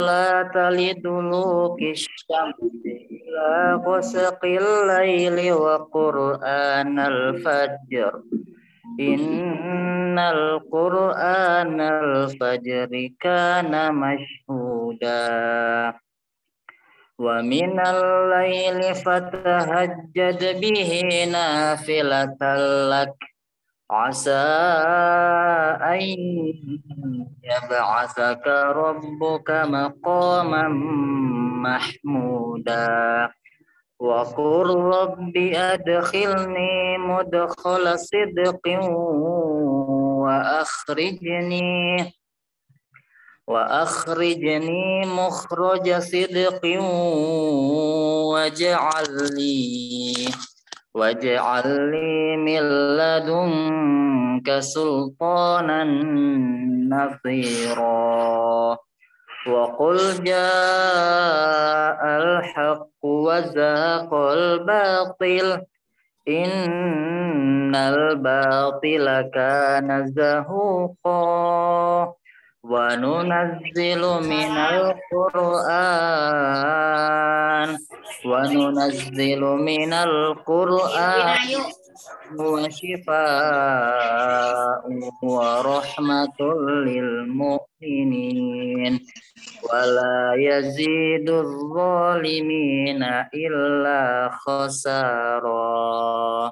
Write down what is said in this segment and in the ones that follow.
لدلوك الشمس إلى غسق الليل وقرآن الفجر إن القرآن الفجر كان مشهودا ومن الليل فتهجد به نافلة لك عسى أن يبعثك ربك مقاما محمودا وقل رب أدخلني مدخل صدق وأخرجني مخرج صدق واجعل لي من لدنك سلطانا نصيرا وقل جاء الحق وزهق الباطل إن الباطل كان زهوقا وننزل من القرآن وشفاء ورحمة للمؤمنين ولا يزيد الظالمين إلا خسارا.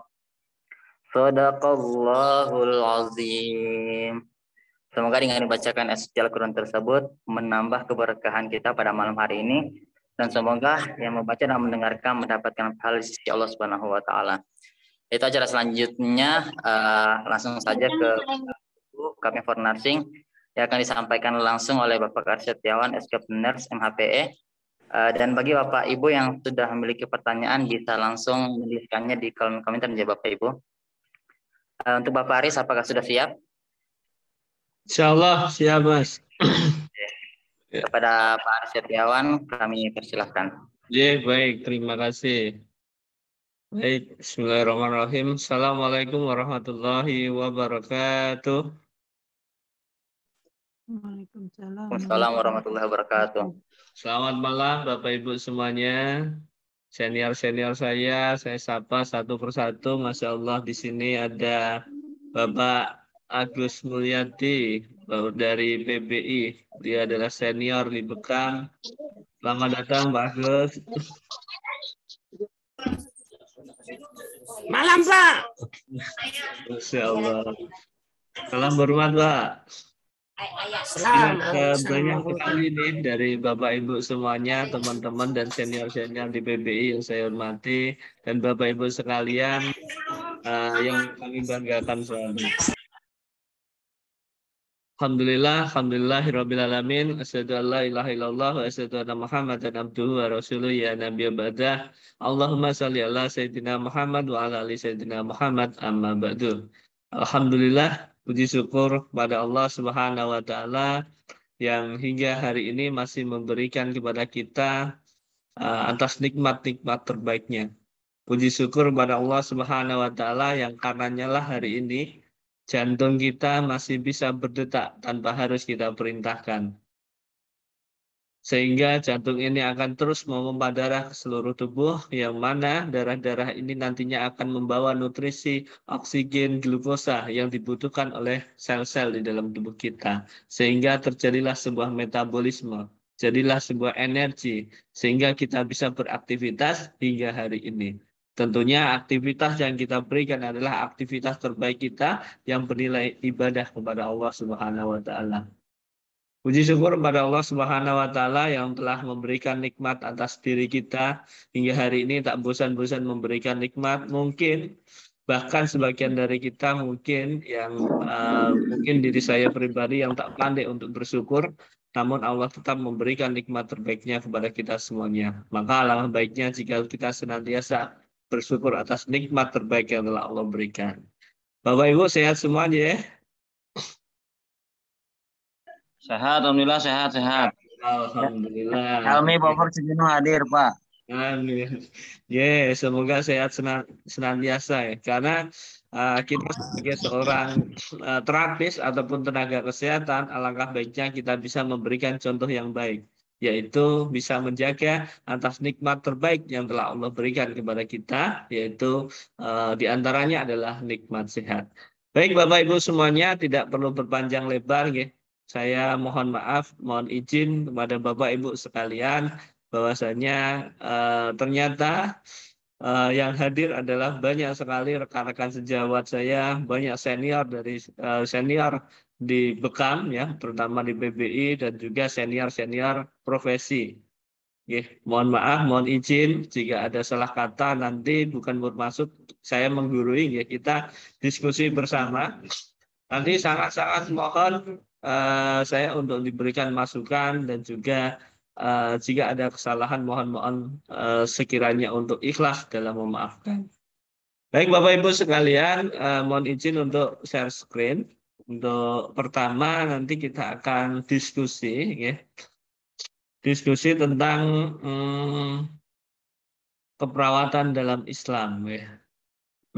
Shadaqallahul azim. Semoga dengan dibacakan ayat Al-Quran tersebut menambah keberkahan kita pada malam hari ini, dan semoga yang membaca dan mendengarkan mendapatkan pahala di sisi Allah Subhanahu wa taala. Itu acara selanjutnya, langsung saja ke kami for nursing yang akan disampaikan langsung oleh Bapak Arsyad SK Nurse MHPE. Dan bagi Bapak Ibu yang sudah memiliki pertanyaan bisa langsung menuliskannya di kolom komentar ya Bapak Ibu. Untuk Bapak Aris, apakah sudah siap? Insyaallah siap, Mas. Kepada Pak Arsyad kami persilahkan. Ya, baik, terima kasih. Baik, bismillahirrahmanirrahim. Assalamualaikum warahmatullahi wabarakatuh. Waalaikumsalam warahmatullahi wabarakatuh. Selamat malam Bapak Ibu semuanya. Senior-senior saya sapa satu persatu. Masya Allah, di sini ada Bapak Agus Mulyadi dari PBI. Dia adalah senior di Bekam. Selamat datang Pak Agus. Malam Pak. Masya Allah. Salam hormat Pak. Banyak sekali nih dari Bapak Ibu semuanya, teman-teman dan senior-senior di PBI yang saya hormati, dan Bapak Ibu sekalian yang kami banggakan selalu. Alhamdulillahirabbil alamin. Asyhadu an la ilaha illallah wa asyhadu anna Muhammadan abduhu wa rasuluh ya nabiyya ba'da. Allahumma shalli ala sayyidina Muhammad wa ala ali sayyidina Muhammad amma ba'du. Alhamdulillah, puji syukur pada Allah Subhanahu wa taala yang hingga hari ini masih memberikan kepada kita atas nikmat-nikmat terbaiknya. Puji syukur pada Allah Subhanahu wa taala yang karenanya lah hari ini jantung kita masih bisa berdetak tanpa harus kita perintahkan. Sehingga jantung ini akan terus memompa darah ke seluruh tubuh, yang mana darah-darah ini nantinya akan membawa nutrisi, oksigen, glukosa yang dibutuhkan oleh sel-sel di dalam tubuh kita. Sehingga terjadilah sebuah metabolisme, jadilah sebuah energi, sehingga kita bisa beraktivitas hingga hari ini. Tentunya aktivitas yang kita berikan adalah aktivitas terbaik kita yang bernilai ibadah kepada Allah Subhanahu wa taala. Puji syukur kepada Allah Subhanahu wa taala yang telah memberikan nikmat atas diri kita hingga hari ini, tak bosan-bosan memberikan nikmat. Mungkin bahkan sebagian dari kita mungkin diri saya pribadi yang tak pandai untuk bersyukur, namun Allah tetap memberikan nikmat terbaiknya kepada kita semuanya. Maka alangkah baiknya jika kita senantiasa bersyukur atas nikmat terbaik yang telah Allah berikan. Bapak Ibu sehat semuanya ya? Sehat, alhamdulillah sehat. Alhamdulillah. Helmi Bogor sejenuh hadir Pak. Amin. Semoga sehat senantiasa ya. Karena kita sebagai seorang terapis ataupun tenaga kesehatan, alangkah baiknya kita bisa memberikan contoh yang baik. yaitu bisa menjaga atas nikmat terbaik yang telah Allah berikan kepada kita, yaitu di antaranya adalah nikmat sehat. Baik Bapak Ibu semuanya, tidak perlu berpanjang lebar, ya. Saya mohon maaf, mohon izin kepada Bapak Ibu sekalian bahwasanya ternyata yang hadir adalah banyak sekali rekan-rekan sejawat saya, banyak senior dari senior di Bekam ya, terutama di PBI dan juga senior-senior profesi. Oke, mohon maaf, mohon izin jika ada salah kata nanti bukan bermaksud saya menggurui ya, kita diskusi bersama. Nanti sangat-sangat mohon saya untuk diberikan masukan dan juga jika ada kesalahan mohon sekiranya untuk ikhlas dalam memaafkan. Baik Bapak Ibu sekalian, mohon izin untuk share screen. Untuk pertama nanti kita akan diskusi, ya. Diskusi tentang keperawatan dalam Islam, ya.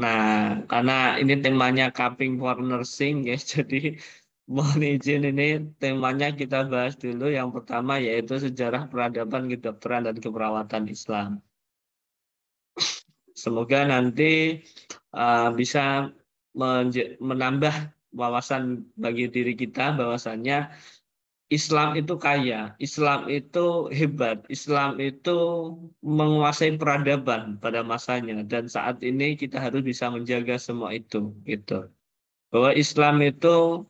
Nah, karena ini temanya cupping for nursing, ya, jadi mohon izin ini temanya kita bahas dulu. Yang pertama yaitu sejarah peradaban, kedokteran, dan keperawatan Islam. Semoga nanti bisa menambah wawasan bagi diri kita bahwasannya Islam itu kaya, Islam itu hebat, Islam itu menguasai peradaban pada masanya dan saat ini kita harus bisa menjaga semua itu, gitu. Bahwa Islam itu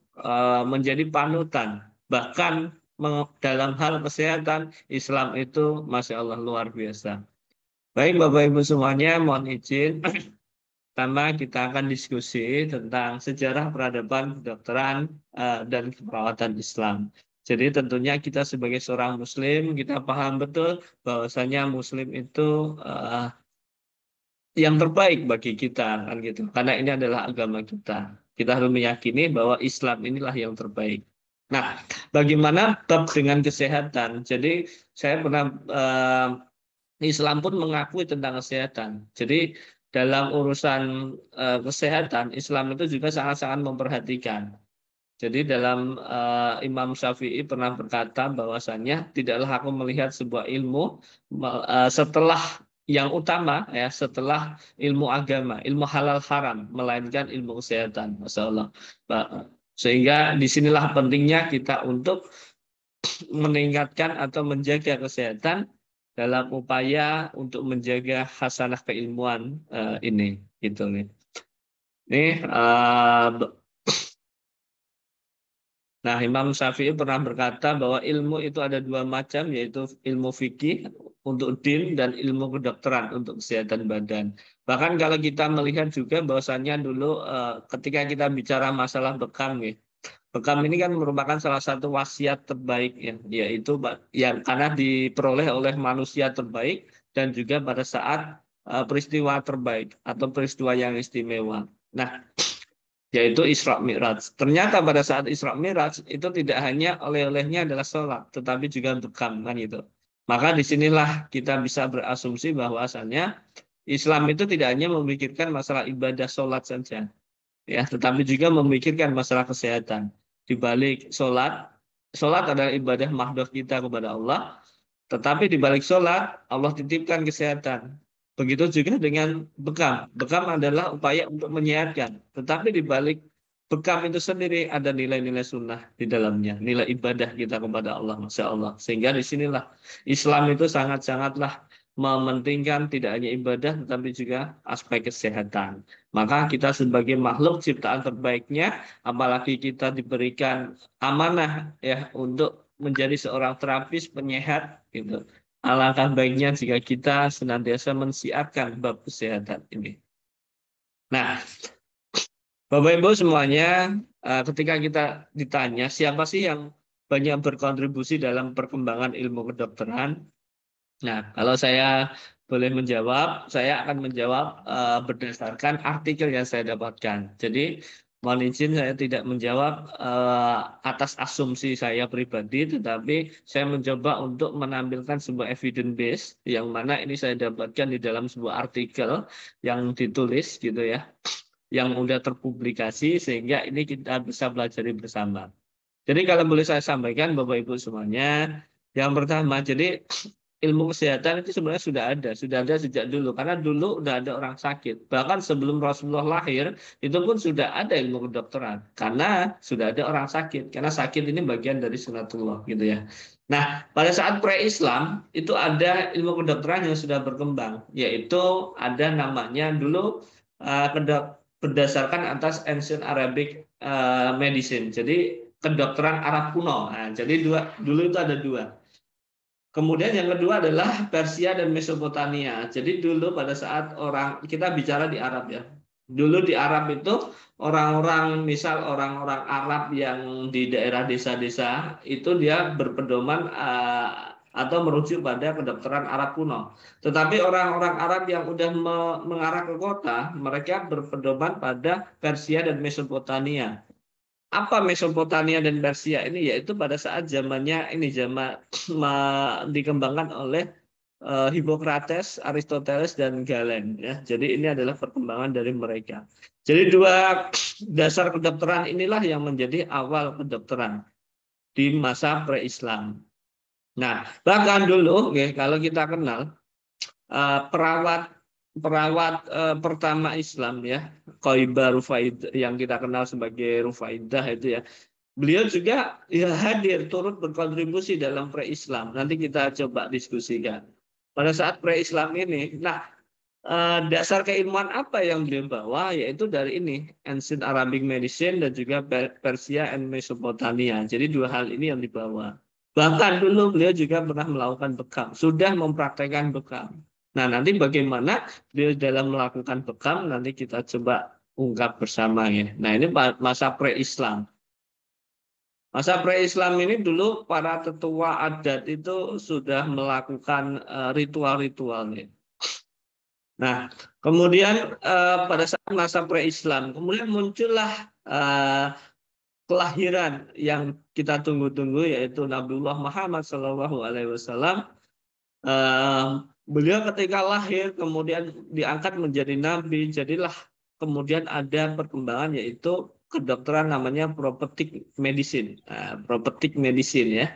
menjadi panutan, bahkan dalam hal kesehatan Islam itu Masya Allah luar biasa. Baik Bapak Ibu semuanya, mohon izin. Pertama kita akan diskusi tentang sejarah peradaban, kedokteran, dan keperawatan Islam. Jadi tentunya kita sebagai seorang Muslim, kita paham betul bahwasanya Muslim itu yang terbaik bagi kita, kan gitu. Karena ini adalah agama kita. Kita harus meyakini bahwa Islam inilah yang terbaik. Nah, bagaimana bab dengan kesehatan? Jadi saya pernah Islam pun mengakui tentang kesehatan. Jadi dalam urusan kesehatan, Islam itu juga sangat-sangat memperhatikan. Jadi dalam Imam Syafi'i pernah berkata bahwasannya tidaklah aku melihat sebuah ilmu setelah yang utama ya setelah ilmu agama, ilmu halal haram, melainkan ilmu kesehatan. Masya Allah. Sehingga disinilah pentingnya kita untuk meningkatkan atau menjaga kesehatan dalam upaya untuk menjaga hasanah keilmuan ini gitu nih. Nah, Imam Syafi'i pernah berkata bahwa ilmu itu ada dua macam, yaitu ilmu fikih untuk din dan ilmu kedokteran untuk kesehatan badan. Bahkan kalau kita melihat juga bahwasannya dulu ketika kita bicara masalah bekam, ya, bekam ini kan merupakan salah satu wasiat terbaik, ya, yaitu yang karena diperoleh oleh manusia terbaik dan juga pada saat peristiwa terbaik atau peristiwa yang istimewa. Nah, yaitu Isra Mi'raj. Ternyata pada saat Isra Mi'raj itu tidak hanya oleh-olehnya adalah sholat, tetapi juga bekam kan itu. Maka disinilah kita bisa berasumsi bahwasannya Islam itu tidak hanya memikirkan masalah ibadah sholat saja, ya, tetapi juga memikirkan masalah kesehatan. Di balik sholat, sholat adalah ibadah mahdoh kita kepada Allah, tetapi di balik sholat Allah titipkan kesehatan. Begitu juga dengan bekam. Bekam adalah upaya untuk menyehatkan. Tetapi di balik bekam itu sendiri ada nilai-nilai sunnah di dalamnya. Nilai ibadah kita kepada Allah. Masya Allah. Sehingga disinilah Islam itu sangat-sangatlah mementingkan tidak hanya ibadah tetapi juga aspek kesehatan. Maka kita sebagai makhluk ciptaan terbaiknya, apalagi kita diberikan amanah ya untuk menjadi seorang terapis penyehat gitu. Alangkah baiknya jika kita senantiasa mensiarkan bab kesehatan ini. Nah, Bapak Ibu semuanya, ketika kita ditanya siapa sih yang banyak berkontribusi dalam perkembangan ilmu kedokteran? Nah, kalau saya boleh menjawab, saya akan menjawab berdasarkan artikel yang saya dapatkan. Jadi, mohon izin saya tidak menjawab atas asumsi saya pribadi, tetapi saya mencoba untuk menampilkan sebuah evidence base yang mana ini saya dapatkan di dalam sebuah artikel yang ditulis gitu ya, yang sudah terpublikasi sehingga ini kita bisa pelajari bersama. Jadi kalau boleh saya sampaikan Bapak Ibu semuanya, Yang pertama, jadi ilmu kesehatan itu sebenarnya sudah ada sejak dulu. Karena dulu udah ada orang sakit. Bahkan sebelum Rasulullah lahir, itu pun sudah ada ilmu kedokteran. Karena sudah ada orang sakit. Karena sakit ini bagian dari sunatullah, gitu ya. Nah, pada saat pre-Islam, itu ada ilmu kedokteran yang sudah berkembang. Yaitu ada namanya dulu berdasarkan atas Ancient Arabic Medicine. Jadi kedokteran Arab kuno. Nah, jadi dulu itu ada dua. Kemudian yang kedua adalah Persia dan Mesopotamia. Jadi dulu pada saat orang kita bicara di Arab ya. Dulu di Arab itu orang-orang misal orang-orang Arab yang di daerah desa-desa itu dia berpedoman atau merujuk pada kedokteran Arab kuno. Tetapi orang-orang Arab yang udah mengarah ke kota, mereka berpedoman pada Persia dan Mesopotamia. Apa Mesopotamia dan Persia ini, yaitu pada saat zamannya ini zaman dikembangkan oleh Hippocrates, Aristoteles dan Galen ya. Jadi ini adalah perkembangan dari mereka. Jadi dua dasar kedokteran inilah yang menjadi awal kedokteran di masa pre-Islam. Nah, bahkan dulu ya, kalau kita kenal perawat pertama Islam ya, Qoibah Rufaidah yang kita kenal sebagai Rufaidah itu ya. Beliau juga ya hadir turut berkontribusi dalam pre-Islam. Nanti kita coba diskusikan. Pada saat pre-Islam ini, nah dasar keilmuan apa yang beliau bawa, yaitu dari ini Ancient Arabic Medicine dan juga Persia and Mesopotamia. Jadi dua hal ini yang dibawa. Bahkan dulu beliau juga pernah melakukan bekam, sudah mempraktekkan bekam. Nah, nanti bagaimana beliau dalam melakukan bekam, nanti kita coba ungkap bersama ya. Nah, ini masa pre-Islam. Masa pre-Islam ini dulu para tetua adat itu sudah melakukan ritual-ritualnya. Nah, kemudian pada saat masa pre-Islam, kemudian muncullah kelahiran yang kita tunggu-tunggu, yaitu Nabiullah Muhammad SAW. Beliau ketika lahir kemudian diangkat menjadi nabi, jadilah kemudian ada perkembangan yaitu kedokteran namanya prophetic medicine, prophetic medicine ya,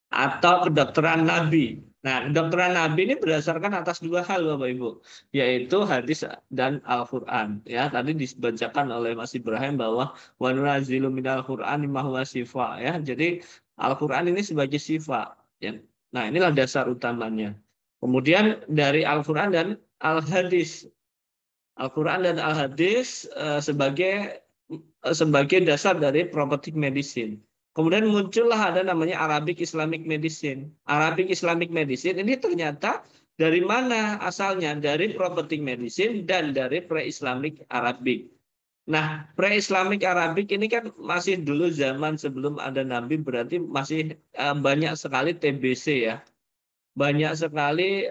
atau kedokteran nabi. Nah, kedokteran nabi ini berdasarkan atas dua hal Bapak Ibu, yaitu hadis dan Al-Qur'an. Ya, tadi dibacakan oleh Mas Ibrahim bahwa wa nunazzilu minal Qur'ani ma huwa shifa ya. Jadi Al-Qur'an ini sebagai syifa ya. Nah, inilah dasar utamanya. Kemudian dari Al-Qur'an dan Al-Hadis. Al-Qur'an dan Al-Hadis sebagai dasar dari prophetic medicine. Kemudian muncullah ada namanya Arabic Islamic Medicine. Arabic Islamic Medicine ini ternyata dari mana asalnya? Dari prophetic medicine dan dari pre-Islamic Arabic. Nah, pre-Islamic Arabic ini kan masih dulu zaman sebelum ada Nabi, berarti masih banyak sekali TBC ya. Banyak sekali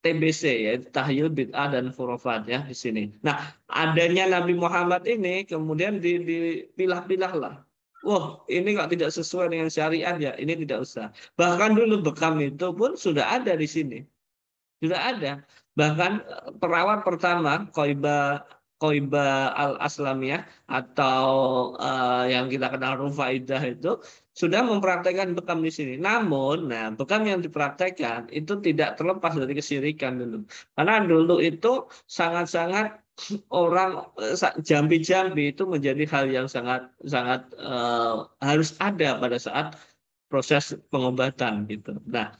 TBC ya, tahyil bid'ah dan khurafat ya di sini. Nah, adanya Nabi Muhammad ini kemudian dipilah-pilah lah. Wah, ini kok tidak sesuai dengan syariat ya, ini tidak usah. Bahkan dulu bekam itu pun sudah ada di sini. Sudah ada. Bahkan perawat pertama, Qoibah Al-Aslamiyah atau yang kita kenal Rufaidah itu sudah mempraktekkan bekam di sini. Namun, nah bekam yang dipraktekkan itu tidak terlepas dari kesyirikan dulu. Karena dulu itu sangat-sangat orang jambi-jambi itu menjadi hal yang sangat sangat harus ada pada saat proses pengobatan gitu. Nah,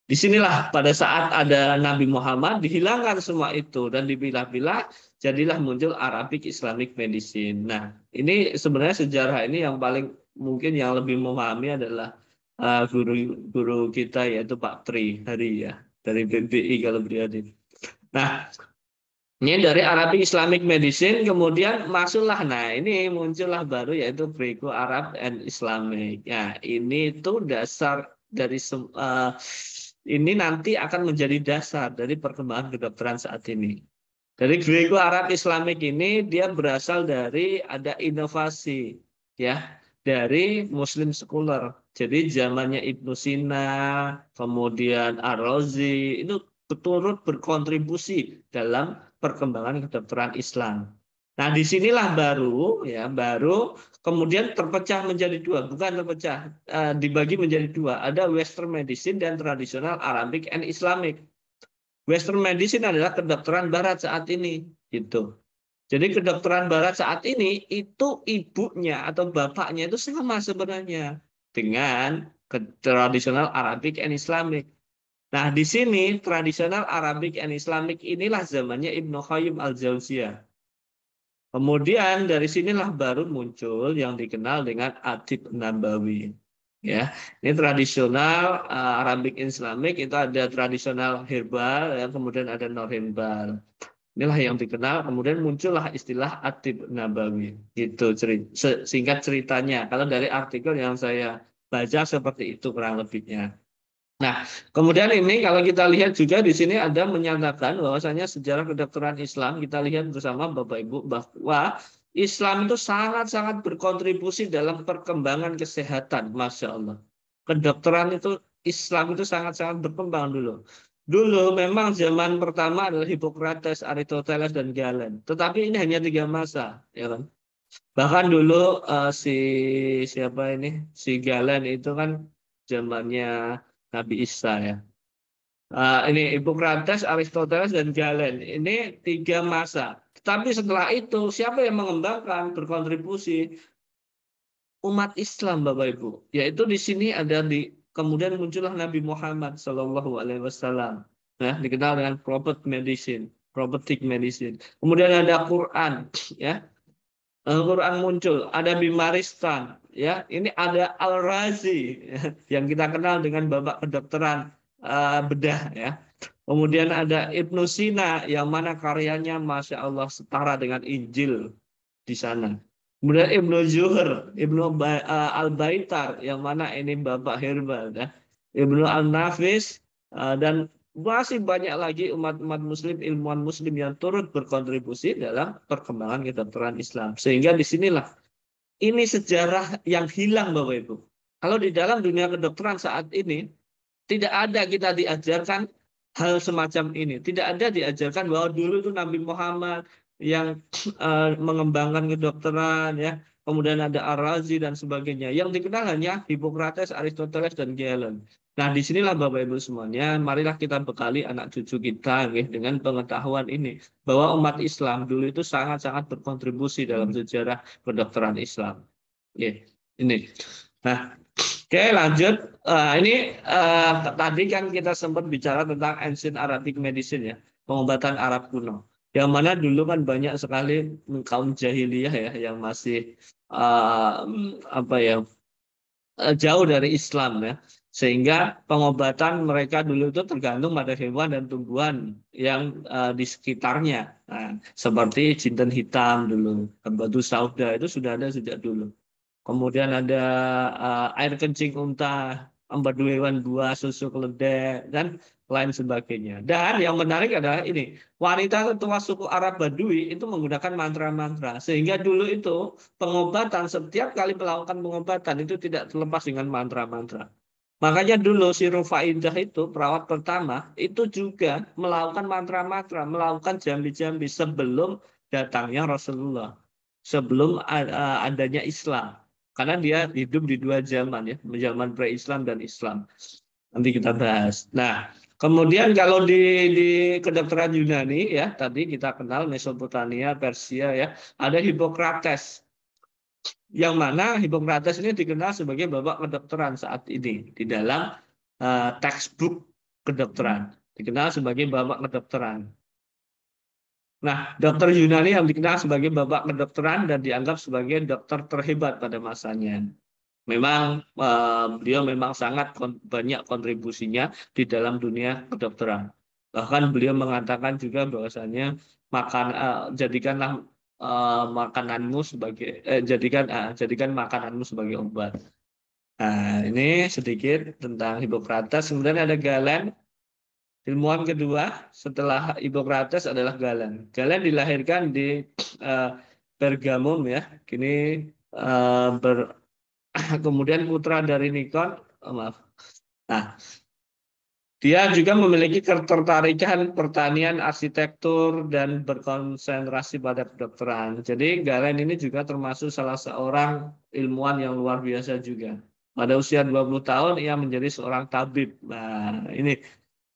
disinilah pada saat ada Nabi Muhammad dihilangkan semua itu dan dipilah-pilah, jadilah muncul Arabic Islamic Medicine. Nah, ini sebenarnya sejarah ini yang paling mungkin yang lebih memahami adalah guru kita yaitu Pak Tri Hari ya, dari BBI kalau beliau ini. Nah, ini dari Arabic Islamic Medicine kemudian masuklah, nah ini muncullah baru yaitu Greco Arab and Islamic. Ya, ini itu dasar dari ini nanti akan menjadi dasar dari perkembangan kedokteran saat ini. Dari Greco Arab Islamic ini dia berasal dari ada inovasi ya dari Muslim scholar. Jadi zamannya Ibnu Sina, kemudian Ar-Razi itu turut berkontribusi dalam perkembangan kedokteran Islam. Nah, disinilah baru kemudian terpecah menjadi dua, bukan terpecah, dibagi menjadi dua. Ada Western medicine dan tradisional Arabic and Islamic. Western medicine adalah kedokteran Barat saat ini, gitu. Jadi kedokteran Barat saat ini itu ibunya atau bapaknya itu sama sebenarnya dengan tradisional Arabic and Islamic. Nah, di sini tradisional Arabic and Islamic inilah zamannya Ibnu Qayyim al-Jauziyah. Kemudian dari sinilah baru muncul yang dikenal dengan Atib Nabawi. Ya, ini tradisional Arabic Islamic itu ada tradisional herbal, ya, kemudian ada non herbal. Inilah yang dikenal. Kemudian muncullah istilah Atib Nabawi. Gitu singkat ceritanya. Kalau dari artikel yang saya baca seperti itu kurang lebihnya. Nah, kemudian ini kalau kita lihat juga di sini ada menyatakan bahwasanya sejarah kedokteran Islam, kita lihat bersama Bapak Ibu bahwa Islam itu sangat-sangat berkontribusi dalam perkembangan kesehatan, Masya Allah. Kedokteran itu Islam itu sangat-sangat berkembang dulu. Dulu memang zaman pertama adalah Hippocrates, Aristoteles, dan Galen. Tetapi ini hanya 3 masa, ya kan? Bahkan dulu siapa ini, si Galen itu kan zamannya Nabi Isa ya. Ini Hippocrates, Aristoteles, dan Galen. Ini 3 masa. Tapi setelah itu, siapa yang mengembangkan, berkontribusi? Umat Islam, Bapak Ibu. Yaitu di sini ada kemudian muncullah Nabi Muhammad Shallallahu Alaihi Wasallam. Nah, dikenal dengan prophetic medicine. Kemudian ada Quran, ya. Al-Quran muncul, ada Bimaristan, ya. Ini ada Al-Razi, ya, yang kita kenal dengan bapak kedokteran bedah, ya. Kemudian ada Ibnu Sina, yang mana karyanya Masya Allah setara dengan Injil di sana. Kemudian Ibnu Zuhur, Al-Baitar, yang mana ini bapak herbal, ya. Ibnu Al-Nafis, dan masih banyak lagi umat-umat muslim, ilmuwan muslim yang turut berkontribusi dalam perkembangan kedokteran Islam. Sehingga disinilah ini sejarah yang hilang, Bapak Ibu. Kalau di dalam dunia kedokteran saat ini, tidak ada kita diajarkan hal semacam ini. Tidak ada diajarkan bahwa dulu itu Nabi Muhammad yang mengembangkan kedokteran, ya. Kemudian ada Ar-Razi dan sebagainya. Yang dikenal hanya Hippocrates, Aristoteles, dan Galen. Nah, disinilah Bapak Ibu semuanya, marilah kita bekali anak cucu kita dengan pengetahuan ini. Bahwa umat Islam dulu itu sangat-sangat berkontribusi dalam sejarah kedokteran Islam. Ini. Nah, oke, lanjut. Tadi kan kita sempat bicara tentang Ancient Arabic Medicine, ya, pengobatan Arab kuno. Yang mana dulu kan banyak sekali kaum jahiliyah, ya, yang masih jauh dari Islam, ya, sehingga pengobatan mereka dulu itu tergantung pada hewan dan tumbuhan yang di sekitarnya. Nah, seperti jinten hitam dulu, batu sauda itu sudah ada sejak dulu. Kemudian ada air kencing unta, empedu hewan buah, susu keledai, dan lain sebagainya. Dan yang menarik adalah ini, wanita tetua suku Arab Badui itu menggunakan mantra-mantra. Sehingga dulu itu pengobatan, setiap kali melakukan pengobatan itu tidak terlepas dengan mantra-mantra. Makanya dulu si Rufaidah itu, perawat pertama, itu juga melakukan mantra-mantra, melakukan jambi-jambi sebelum datangnya Rasulullah, sebelum adanya Islam. Karena dia hidup di 2 zaman, ya, zaman pre-Islam dan Islam. Nanti kita bahas. Nah, kemudian kalau di kedokteran Yunani, ya, tadi kita kenal Mesopotamia, Persia, ya, ada Hippocrates. Yang mana Hippocrates ini dikenal sebagai bapak kedokteran saat ini di dalam textbook kedokteran. Dikenal sebagai bapak kedokteran. Nah, dokter Yunani yang dikenal sebagai bapak kedokteran dan dianggap sebagai dokter terhebat pada masanya. Memang beliau memang sangat banyak kontribusinya di dalam dunia kedokteran. Bahkan beliau mengatakan juga bahwasanya jadikanlah makananmu sebagai jadikan makananmu sebagai obat. Nah, ini sedikit tentang Hippocrates. Kemudian ada Galen. Ilmuwan kedua setelah Hippocrates adalah Galen. Galen dilahirkan di Pergamum, ya. Kini kemudian putra dari Nikon, maaf. Nah, Dia juga memiliki ketertarikan pertanian, arsitektur, dan berkonsentrasi pada kedokteran. Jadi Galen ini juga termasuk salah seorang ilmuwan yang luar biasa juga. Pada usia 20 tahun ia menjadi seorang tabib. Nah, ini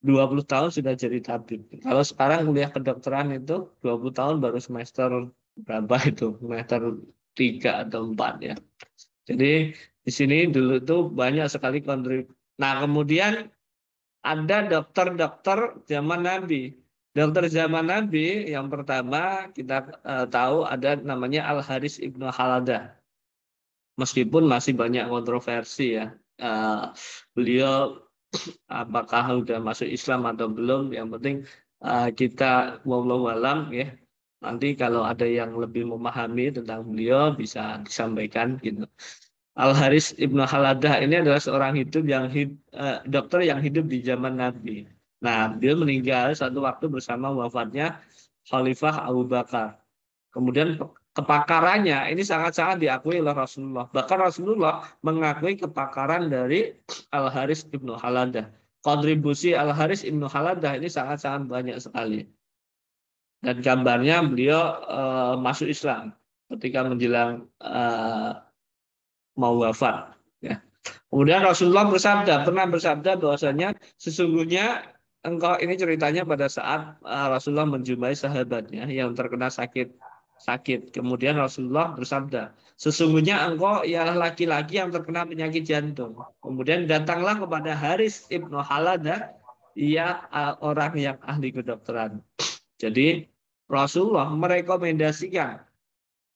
20 tahun sudah jadi tabib. Kalau sekarang kuliah kedokteran itu 20 tahun baru semester berapa itu? Semester 3 atau 4 ya. Jadi di sini dulu tuh banyak sekali kontribusi. Nah, kemudian ada dokter-dokter zaman Nabi. Dokter zaman Nabi yang pertama kita tahu ada namanya Al-Haris Ibnu Haladah. Meskipun masih banyak kontroversi ya. Beliau apakah sudah masuk Islam atau belum, yang penting kita wallahu alam ya. Nanti kalau ada yang lebih memahami tentang beliau bisa disampaikan gitu. Al Haris Ibnu Haladah ini adalah seorang dokter yang hidup di zaman Nabi. Nah, dia meninggal satu waktu bersama wafatnya Khalifah Abu Bakar. Kemudian kepakarannya ini sangat-sangat diakui oleh Rasulullah. Bahkan Rasulullah mengakui kepakaran dari Al Haris Ibnu Haladah. Kontribusi Al Haris Ibnu Haladah ini sangat-sangat banyak sekali. Dan gambarnya beliau masuk Islam ketika menjelang mau wafat. Ya. Kemudian Rasulullah pernah bersabda bahwasanya sesungguhnya engkau ini ceritanya pada saat Rasulullah menjumpai sahabatnya yang terkena sakit. Kemudian Rasulullah bersabda, sesungguhnya engkau ialah laki-laki yang terkena penyakit jantung. Kemudian datanglah kepada Haris Ibnu Haladah, ia orang yang ahli kedokteran. Jadi Rasulullah merekomendasikan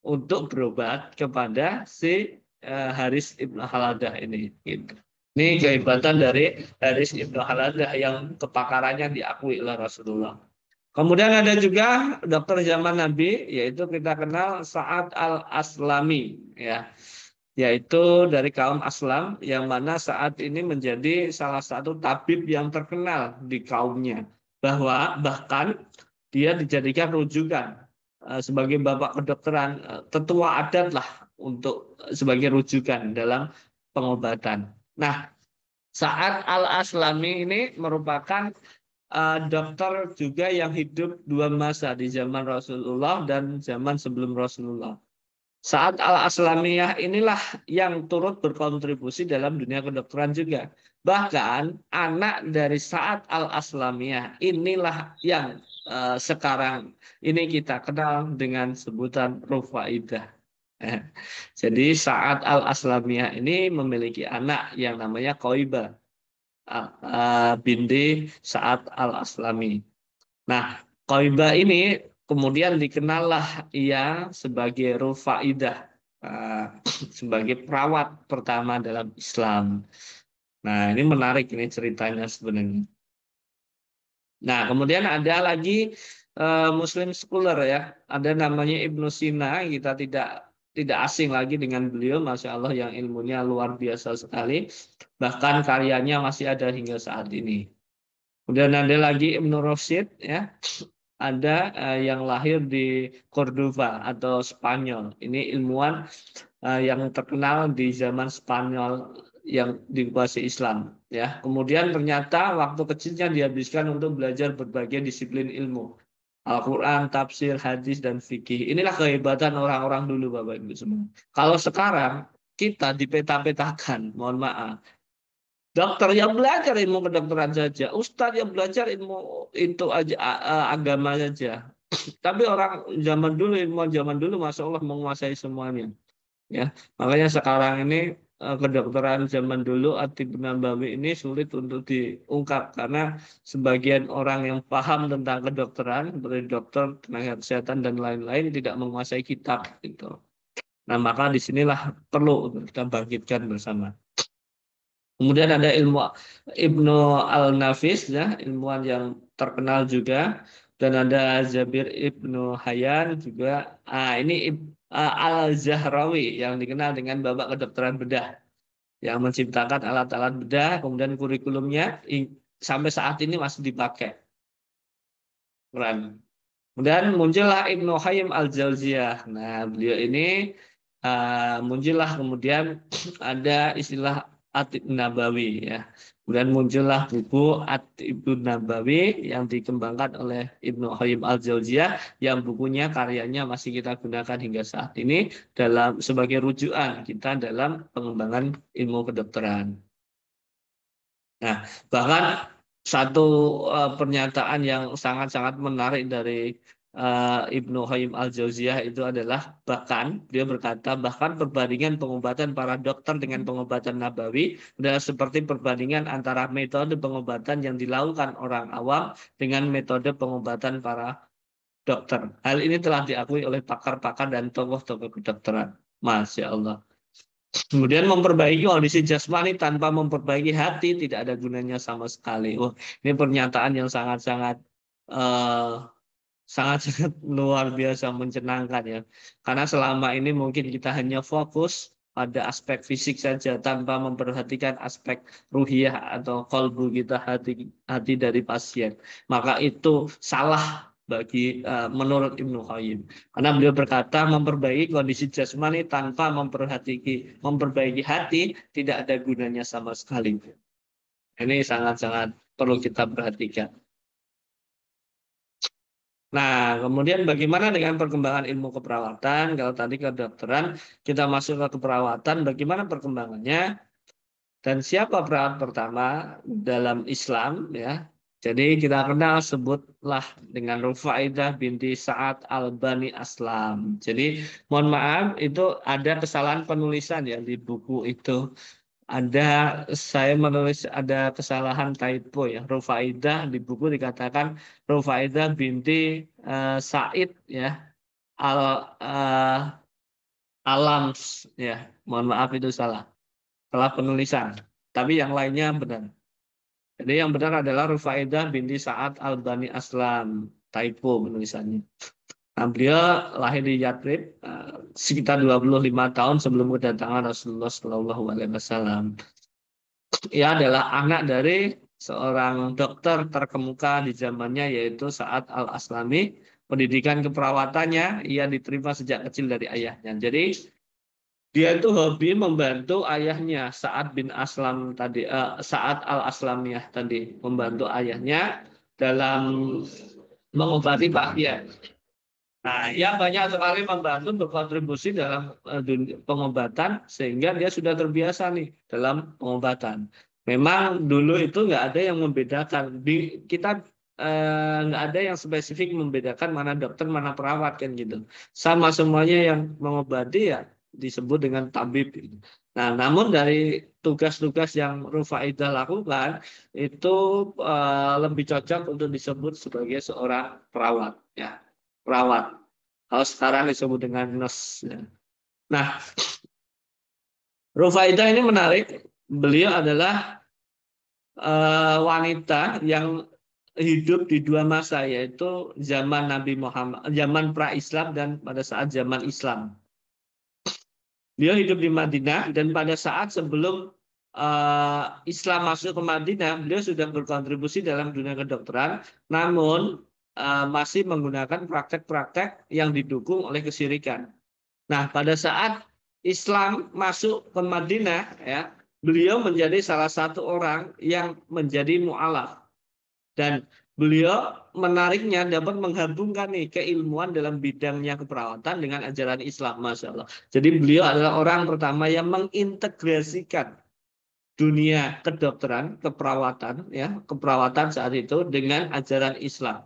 untuk berobat kepada si Haris Ibnu Haladah ini. Gitu. Ini kehebatan dari Haris Ibnu Haladah yang kepakarannya diakui oleh Rasulullah. Kemudian ada juga dokter zaman Nabi, yaitu kita kenal Sa'ad al-Aslami, ya, yaitu dari kaum Aslam, yang mana saat ini menjadi salah satu tabib yang terkenal di kaumnya. Bahkan dia dijadikan rujukan sebagai bapak kedokteran, tetua adat lah untuk sebagai rujukan dalam pengobatan. Nah, Sa'ad al-Aslami ini merupakan dokter juga yang hidup dua masa di zaman Rasulullah dan zaman sebelum Rasulullah. Sa'ad al-Aslamiyah inilah yang turut berkontribusi dalam dunia kedokteran juga. Bahkan anak dari Sa'ad al-Aslamiyah inilah yang sekarang ini kita kenal dengan sebutan Rufaidah. Jadi Sa'ad al-Aslamiyah ini memiliki anak yang namanya Qoibah binti Sa'ad al-Aslami. Nah, Qoibah ini kemudian dikenallah ia sebagai Rufaidah, sebagai perawat pertama dalam Islam. Nah, ini menarik ini ceritanya sebenarnya. Nah, kemudian ada lagi Muslim scholar ya, ada namanya Ibnu Sina. Kita tidak asing lagi dengan beliau, masya Allah yang ilmunya luar biasa sekali. Bahkan karyanya masih ada hingga saat ini. Kemudian ada lagi Ibnu Rushd ya, ada yang lahir di Cordova atau Spanyol. Ini ilmuwan yang terkenal di zaman Spanyol yang dikuasai Islam ya. Kemudian ternyata waktu kecilnya dihabiskan untuk belajar berbagai disiplin ilmu. Al-Quran, tafsir, hadis, dan fikih. Inilah kehebatan orang-orang dulu Bapak Ibu semua. Kalau sekarang kita dipeta-petakan, mohon maaf. Dokter yang belajar ilmu kedokteran saja, ustadz yang belajar ilmu itu aja agama saja. Tapi orang zaman dulu, ilmu zaman dulu, masya Allah menguasai semuanya. Ya, makanya sekarang ini kedokteran zaman dulu Atib Nabawi ini sulit untuk diungkap karena sebagian orang yang paham tentang kedokteran, seperti dokter, tenaga kesehatan dan lain-lain tidak menguasai kitab gitu. Nah, maka disinilah perlu kita bangkitkan bersama. Kemudian ada ilmu Ibnu Al-Nafis ya, ilmuwan yang terkenal juga, dan ada Zabir Ibnu Hayyan juga. Ini Al-Zahrawi yang dikenal dengan bapak kedokteran bedah yang menciptakan alat-alat bedah, kemudian kurikulumnya sampai saat ini masih dipakai. Keren. Kemudian muncullah Ibnu Qayyim Al-Jauziyah. Nah, beliau ini muncullah kemudian ada istilah Atib Nabawi ya. Kemudian muncullah buku At-Tibbun Nabawi yang dikembangkan oleh Ibnu Qayyim Al-Jauziyah, yang bukunya karyanya masih kita gunakan hingga saat ini dalam sebagai rujukan kita dalam pengembangan ilmu kedokteran. Nah, bahkan satu pernyataan yang sangat-sangat menarik dari Ibnu Qayyim Al-Jauziyah itu adalah, bahkan dia berkata, bahkan perbandingan pengobatan para dokter dengan pengobatan nabawi adalah seperti perbandingan antara metode pengobatan yang dilakukan orang awam dengan metode pengobatan para dokter. Hal ini telah diakui oleh pakar-pakar dan tokoh-tokoh kedokteran. Masya Allah. Kemudian memperbaiki kondisi jasmani tanpa memperbaiki hati tidak ada gunanya sama sekali. Oh, ini pernyataan yang sangat-sangat sangat-sangat luar biasa menyenangkan ya. Karena selama ini mungkin kita hanya fokus pada aspek fisik saja tanpa memperhatikan aspek ruhiyah atau kolbu kita, hati dari pasien. Maka itu salah bagi menurut Ibnu Qayyim. Karena beliau berkata memperbaiki kondisi jasmani tanpa memperbaiki hati tidak ada gunanya sama sekali. Ini sangat-sangat perlu kita perhatikan. Nah, kemudian bagaimana dengan perkembangan ilmu keperawatan? Kalau tadi kedokteran, kita masuk ke keperawatan, bagaimana perkembangannya? Dan siapa perawat pertama dalam Islam? Ya, jadi kita kenal, sebutlah dengan Rufaidah binti Sa'ad al-Bani Aslam. Jadi mohon maaf, itu ada kesalahan penulisan ya di buku itu. Saya menulis ada kesalahan typo ya. Rufaidah di buku dikatakan Rufaidah binti Said ya al Alams ya. Mohon maaf itu salah penulisan. Tapi yang lainnya benar. Jadi yang benar adalah Rufaidah binti Sa'ad al-Bani Aslam. Typo penulisannya. Nah, beliau lahir di Yathrib sekitar 25 tahun sebelum kedatangan Rasulullah Shallallahu Alaihi Wasallam. Ia adalah anak dari seorang dokter terkemuka di zamannya, yaitu Sa'ad al-Aslami. Pendidikan keperawatannya ia diterima sejak kecil dari ayahnya. Jadi dia itu hobi membantu ayahnya, Sa'ad bin Aslam tadi, Sa'ad al-Aslamiyah tadi, membantu ayahnya dalam mengobati pasien. Nah, ia banyak sekali membantu berkontribusi dalam pengobatan sehingga dia sudah terbiasa nih dalam pengobatan. Memang dulu itu nggak ada yang membedakan. Kita nggak ada yang spesifik membedakan mana dokter mana perawat kan gitu. Sama semuanya yang mengobati ya disebut dengan tabib. Nah, namun dari tugas-tugas yang Rufaidah lakukan itu lebih cocok untuk disebut sebagai seorang perawat ya. Perawat. Kalau sekarang disebut dengan nurse. Nah, Rufaidah ini menarik. Beliau adalah wanita yang hidup di dua masa, yaitu zaman Nabi Muhammad, zaman pra-Islam dan pada saat zaman Islam. Beliau hidup di Madinah dan pada saat sebelum Islam masuk ke Madinah, beliau sudah berkontribusi dalam dunia kedokteran, namun masih menggunakan praktek-praktek yang didukung oleh kesyirikan. Nah, pada saat Islam masuk ke Madinah, ya, beliau menjadi salah satu orang yang menjadi mu'alaf. Dan beliau menariknya dapat menggabungkan nih keilmuan dalam bidangnya keperawatan dengan ajaran Islam, Masya Allah. Jadi beliau adalah orang pertama yang mengintegrasikan dunia kedokteran, keperawatan, ya, keperawatan saat itu dengan ajaran Islam.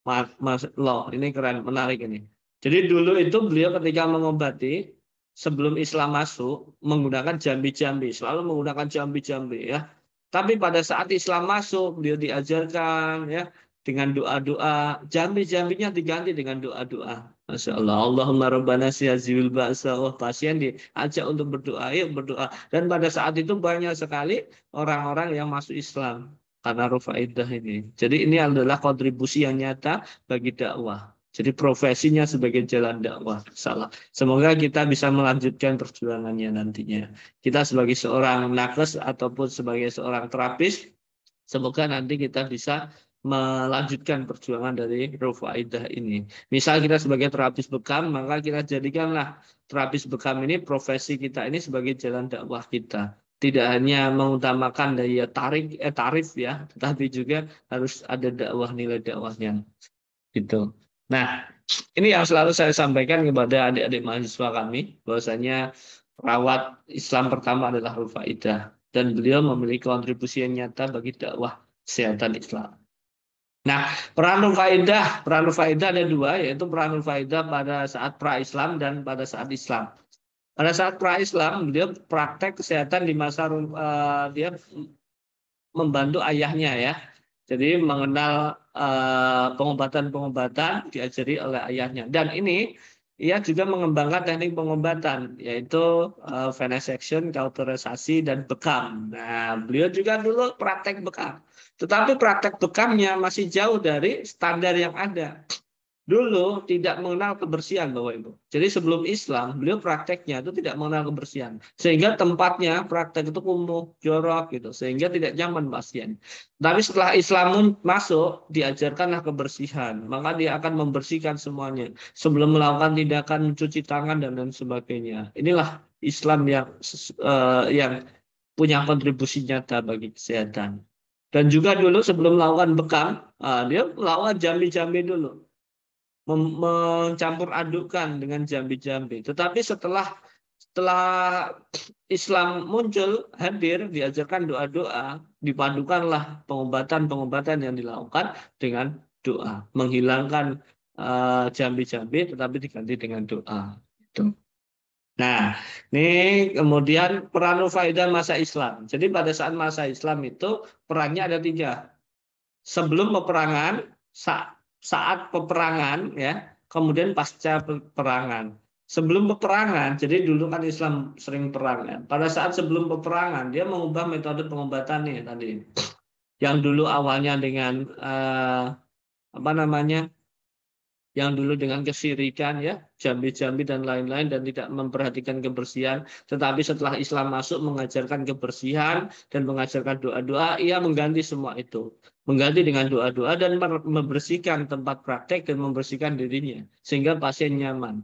Mas loh, ini keren, menarik ini. Jadi dulu itu beliau ketika mengobati sebelum Islam masuk menggunakan jambi-jambi, selalu menggunakan jambi-jambi ya. Tapi pada saat Islam masuk, beliau diajarkan ya dengan doa-doa, jambi-jambinya diganti dengan doa-doa. Masya Allah, Allahumma rabbana siyazil ba'sa. Oh, pasien diajak untuk berdoa, yuk berdoa. Dan pada saat itu banyak sekali orang-orang yang masuk Islam karena Rufaidah ini. Jadi ini adalah kontribusi yang nyata bagi dakwah. Jadi profesinya sebagai jalan dakwah. Salah. Semoga kita bisa melanjutkan perjuangannya nantinya. Kita sebagai seorang nakes ataupun sebagai seorang terapis, semoga nanti kita bisa melanjutkan perjuangan dari Rufaidah ini. Misal kita sebagai terapis bekam, maka kita jadikanlah terapis bekam ini, profesi kita ini sebagai jalan dakwah kita. tidak hanya mengutamakan daya tarif ya, tetapi juga harus ada dakwah, nilai dakwahnya gitu. Nah, ini yang selalu saya sampaikan kepada adik-adik mahasiswa kami, bahwasanya perawat Islam pertama adalah Rufaidah, dan beliau memiliki kontribusi yang nyata bagi dakwah kesehatan Islam. Nah, peran Rufaidah ada dua, yaitu peran Rufaidah pada saat pra-Islam dan pada saat Islam. Pada saat pra-Islam, beliau praktek kesehatan di masa dia membantu ayahnya ya. Jadi mengenal pengobatan-pengobatan diajari oleh ayahnya. Dan ini ia juga mengembangkan teknik pengobatan, yaitu venesection, kauterisasi, dan bekam. Nah, beliau juga dulu praktek bekam. Tetapi praktek bekamnya masih jauh dari standar yang ada. Dulu tidak mengenal kebersihan, Bapak Ibu. Jadi sebelum Islam, beliau prakteknya itu tidak mengenal kebersihan. Sehingga tempatnya praktek itu kumuh, jorok gitu. Sehingga tidak nyaman pasien. Tapi setelah Islam masuk, diajarkanlah kebersihan. Maka dia akan membersihkan semuanya. Sebelum melakukan tindakan mencuci tangan dan lain sebagainya. Inilah Islam yang punya kontribusi nyata bagi kesehatan. Dan juga dulu sebelum melakukan bekam, dia melakukan jambi-jambi dulu. Mencampur adukkan dengan jambi-jambi. Tetapi setelah Islam muncul, hadir, diajarkan doa-doa, dipadukanlah pengobatan-pengobatan yang dilakukan dengan doa, menghilangkan jambi-jambi, tetapi diganti dengan doa. Nah, ini kemudian peran Rufaidah masa Islam. Jadi pada saat masa Islam itu perannya ada 3. Sebelum peperangan, saat peperangan, ya, kemudian pasca peperangan. Sebelum peperangan, jadi dulu kan Islam sering perang ya. Pada saat sebelum peperangan, dia mengubah metode pengobatannya tadi. Yang dulu awalnya dengan apa namanya? Yang dulu dengan kesyirikan ya, jambi-jambi dan lain-lain, dan tidak memperhatikan kebersihan. Tetapi setelah Islam masuk mengajarkan kebersihan dan mengajarkan doa-doa, ia mengganti semua itu. Mengganti dengan doa-doa dan membersihkan tempat praktek dan membersihkan dirinya sehingga pasien nyaman.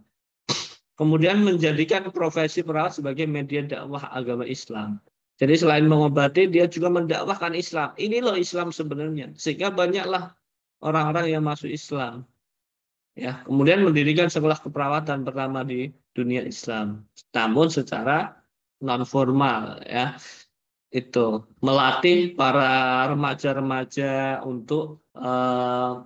Kemudian menjadikan profesi perawat sebagai media dakwah agama Islam. Jadi selain mengobati, dia juga mendakwahkan Islam. Ini loh Islam sebenarnya. Sehingga banyaklah orang-orang yang masuk Islam. Ya, kemudian mendirikan sekolah keperawatan pertama di dunia Islam, namun secara non formal ya, itu melatih para remaja-remaja untuk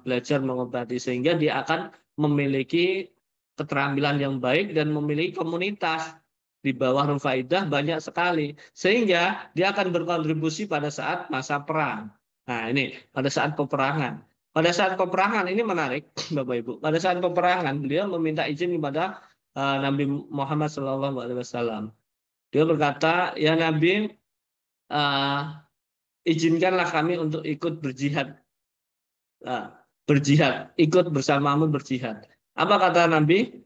belajar mengobati sehingga dia akan memiliki keterampilan yang baik dan memiliki komunitas di bawah Rufaidah banyak sekali sehingga dia akan berkontribusi pada saat masa perang. Nah, ini pada saat peperangan. Pada saat peperangan ini menarik, Bapak Ibu. Pada saat peperangan beliau meminta izin kepada Nabi Muhammad SAW. Dia berkata, ya Nabi, izinkanlah kami untuk ikut berjihad, ikut bersamamu berjihad. Apa kata Nabi?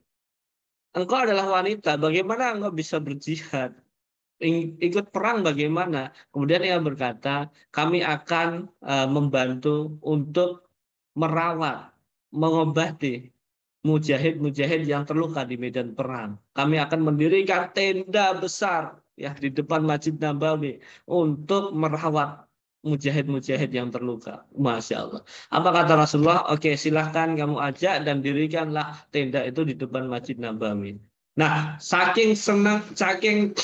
Engkau adalah wanita, bagaimana engkau bisa berjihad? Ikut perang bagaimana? Kemudian ia berkata, kami akan membantu untuk merawat, mengobati mujahid-mujahid yang terluka di medan perang. Kami akan mendirikan tenda besar ya di depan Masjid Nabawi untuk merawat mujahid-mujahid yang terluka. Masya Allah. Apa kata Rasulullah? Oke, silahkan kamu ajak dan dirikanlah tenda itu di depan Masjid Nabawi. Nah, saking senang, saking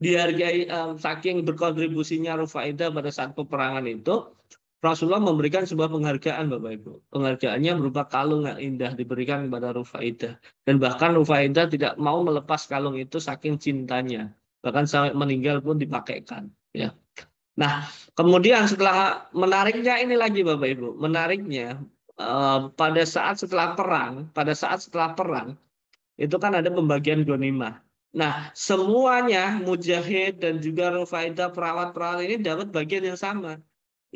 dihargai, saking berkontribusinya Rufaidah pada saat peperangan itu, Rasulullah memberikan sebuah penghargaan, Bapak Ibu. Penghargaannya berupa kalung yang indah diberikan kepada Rufaidah. Dan bahkan Rufaidah tidak mau melepas kalung itu saking cintanya. Bahkan sampai meninggal pun dipakaikan. Ya. Nah, kemudian setelah menariknya ini lagi, Bapak Ibu. Menariknya pada saat setelah perang, itu kan ada pembagian ghanimah. Nah, semuanya mujahid dan juga Rufaidah perawat-perawat ini dapat bagian yang sama.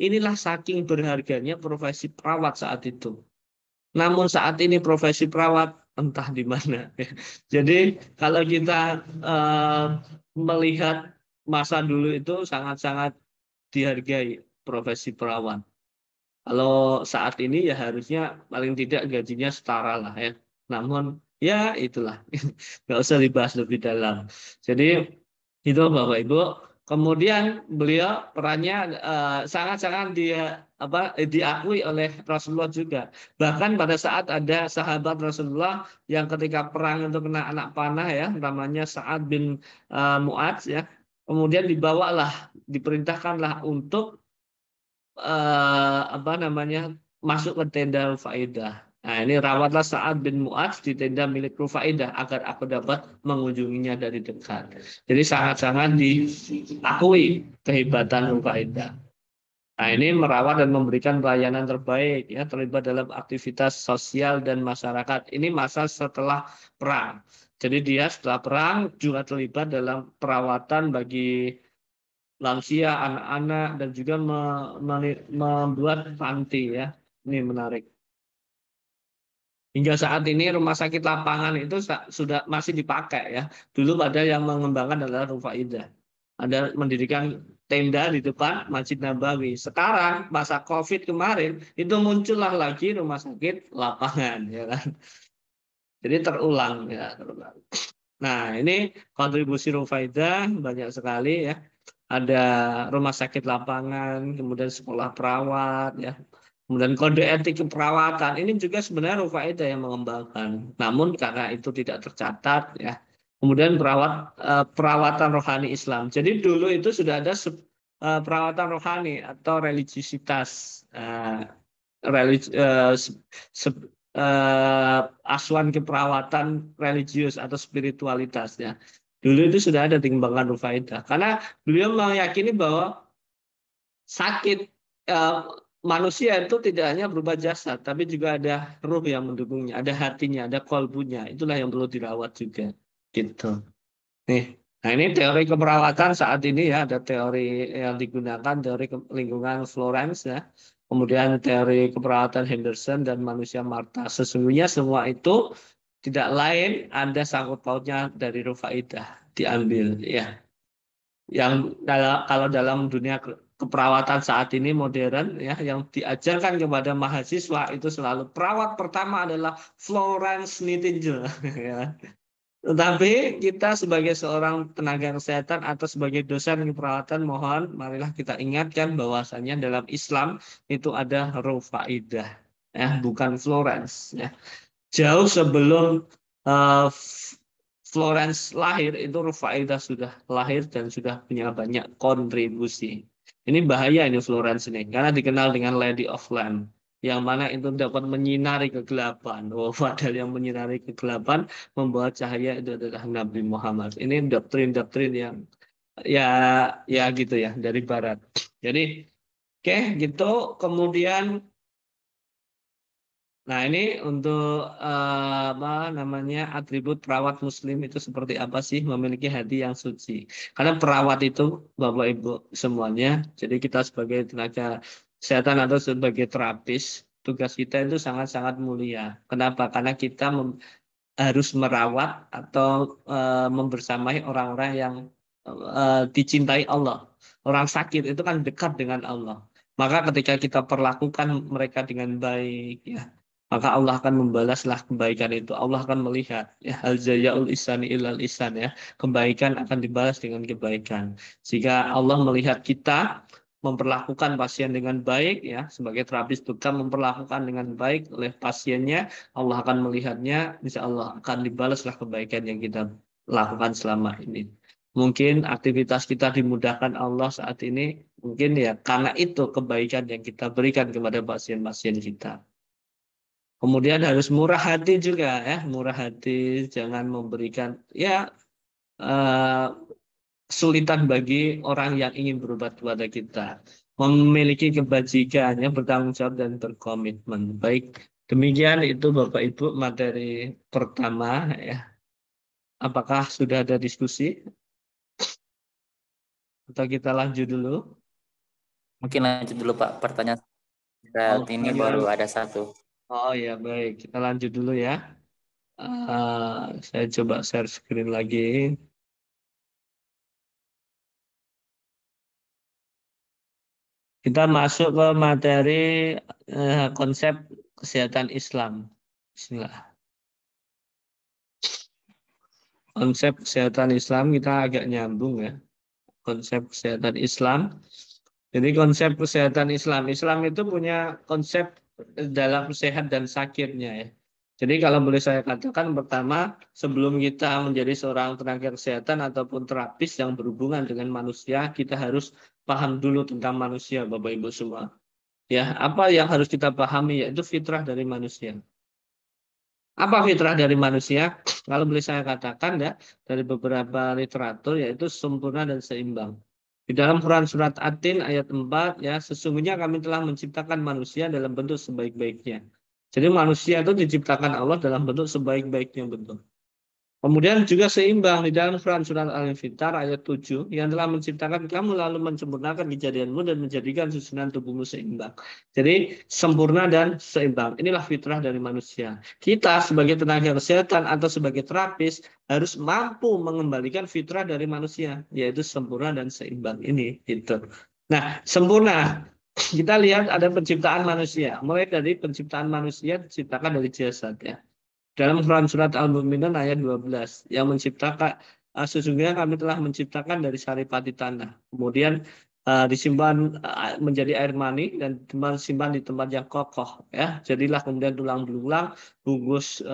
Inilah saking berharganya profesi perawat saat itu. Namun saat ini profesi perawat entah di mana. Jadi kalau kita melihat masa dulu itu sangat-sangat dihargai profesi perawat. Kalau saat ini ya harusnya paling tidak gajinya setara lah ya. Namun ya itulah, nggak usah dibahas lebih dalam. Jadi itu Bapak Ibu, Kemudian beliau perannya sangat-sangat diakui oleh Rasulullah juga. Bahkan pada saat ada sahabat Rasulullah yang ketika perang itu kena anak panah ya, namanya Sa'ad bin Mu'adz ya. Kemudian diperintahkanlah untuk masuk ke tenda Rufaidah. Nah, ini rawatlah Sa'ad bin Mu'adz di tenda milik Rufaidah agar aku dapat mengunjunginya dari dekat. Jadi sangat-sangat diakui kehebatan Rufaidah. Nah, ini merawat dan memberikan pelayanan terbaik ya, terlibat dalam aktivitas sosial dan masyarakat. Ini masa setelah perang. Jadi dia setelah perang juga terlibat dalam perawatan bagi lansia, anak-anak, dan juga membuat panti ya. Ini menarik. Hingga saat ini rumah sakit lapangan itu sudah masih dipakai ya. Dulu ada yang mengembangkan adalah Rufaidah. Ada mendirikan tenda di depan Masjid Nabawi. Sekarang masa COVID kemarin itu muncullah lagi rumah sakit lapangan ya kan. Jadi terulang ya. Nah, ini kontribusi Rufaidah banyak sekali ya. Ada rumah sakit lapangan, kemudian sekolah perawat, ya, kemudian kode etik keperawatan. Ini juga sebenarnya Rufaidah yang mengembangkan. Namun karena itu tidak tercatat, ya. Kemudian perawatan rohani Islam. Jadi dulu itu sudah ada perawatan rohani atau religiusitas, asuhan keperawatan religius atau spiritualitasnya. Dulu itu sudah ada dikembangkan Rufaidah. Karena beliau meyakini bahwa sakit manusia itu tidak hanya berupa jasad, tapi juga ada ruh yang mendukungnya, ada hatinya, ada kolbunya. Itulah yang perlu dirawat juga. Gitu. Nih. Nah, ini teori keperawatan saat ini ya, ada teori yang digunakan, teori lingkungan Florence ya. Kemudian teori keperawatan Henderson dan manusia Marta. Sesungguhnya semua itu tidak lain ada sangkut pautnya dari Rufaidah diambil ya. Yang kalau dalam dunia keperawatan saat ini modern ya, yang diajarkan kepada mahasiswa itu selalu perawat pertama adalah Florence Nightingale ya. Tetapi kita sebagai seorang tenaga kesehatan atau sebagai dosen keperawatan, mohon marilah kita ingatkan bahwasanya dalam Islam itu ada Rufaidah ya, bukan Florence ya. Jauh sebelum Florence lahir itu Rufaidah sudah lahir dan sudah punya banyak kontribusi. Ini bahaya ini Florence ini karena dikenal dengan Lady of Lamp yang mana itu dapat menyinari kegelapan. Oh, padahal yang menyinari kegelapan membawa cahaya itu adalah Nabi Muhammad. Ini doktrin-doktrin yang ya ya gitu ya dari barat. Jadi oke gitu. Kemudian nah, ini untuk apa namanya atribut perawat Muslim itu seperti apa sih? Memiliki hati yang suci. Karena perawat itu Bapak Ibu semuanya. Jadi kita sebagai tenaga kesehatan atau sebagai terapis, tugas kita itu sangat-sangat mulia. Kenapa? Karena kita harus merawat atau membersamai orang-orang yang dicintai Allah. Orang sakit itu kan dekat dengan Allah. Maka ketika kita perlakukan mereka dengan baik, ya, maka Allah akan membalaslah kebaikan itu. Allah akan melihat ya hal jayaul isani ilal isan ya. Kebaikan akan dibalas dengan kebaikan. Jika Allah melihat kita memperlakukan pasien dengan baik ya, sebagai terapis juga memperlakukan dengan baik oleh pasiennya, Allah akan melihatnya, insya Allah akan dibalaslah kebaikan yang kita lakukan selama ini. Mungkin aktivitas kita dimudahkan Allah saat ini, mungkin ya karena itu kebaikan yang kita berikan kepada pasien-pasien kita. Kemudian harus murah hati juga ya, murah hati, jangan memberikan ya kesulitan bagi orang yang ingin berobat kepada kita. Memiliki kebajikan, yang bertanggung jawab dan berkomitmen. Baik, demikian itu Bapak Ibu materi pertama ya. Apakah sudah ada diskusi? Atau kita lanjut dulu? Mungkin lanjut dulu Pak, pertanyaan saat ini baru ada satu. Oh ya baik, kita lanjut dulu ya. Saya coba share screen lagi. Kita masuk ke materi konsep kesehatan Islam. Bismillah. Konsep kesehatan Islam kita agak nyambung ya. konsep kesehatan Islam. Jadi konsep kesehatan Islam itu punya konsep dalam sehat dan sakitnya ya. Jadi kalau boleh saya katakan, pertama, sebelum kita menjadi seorang tenaga kesehatan ataupun terapis yang berhubungan dengan manusia, kita harus paham dulu tentang manusia, Bapak Ibu semua. Ya, apa yang harus kita pahami yaitu fitrah dari manusia. Apa fitrah dari manusia? Kalau boleh saya katakan ya, dari beberapa literatur yaitu sempurna dan seimbang. Di dalam Quran surat At-Tin ayat 4 ya, sesungguhnya kami telah menciptakan manusia dalam bentuk sebaik-baiknya. Jadi manusia itu diciptakan Allah dalam bentuk sebaik-baiknya bentuk. Kemudian juga seimbang di dalam Quran surat Al-Infitar ayat 7 yang telah menciptakan kamu lalu menyempurnakan kejadianmu dan menjadikan susunan tubuhmu seimbang. Jadi sempurna dan seimbang. Inilah fitrah dari manusia. Kita sebagai tenaga kesehatan atau sebagai terapis harus mampu mengembalikan fitrah dari manusia, yaitu sempurna dan seimbang ini. Gitu. Nah, sempurna. Kita lihat ada penciptaan manusia. Mulai dari penciptaan manusia diciptakan dari jasad ya. Dalam Quran surat Al-Mu'minun ayat 12 yang menciptakan sesungguhnya kami telah menciptakan dari saripati tanah. Kemudian disimpan menjadi air mani dan disimpan di tempat yang kokoh ya. Jadilah kemudian tulang belulang, bungkus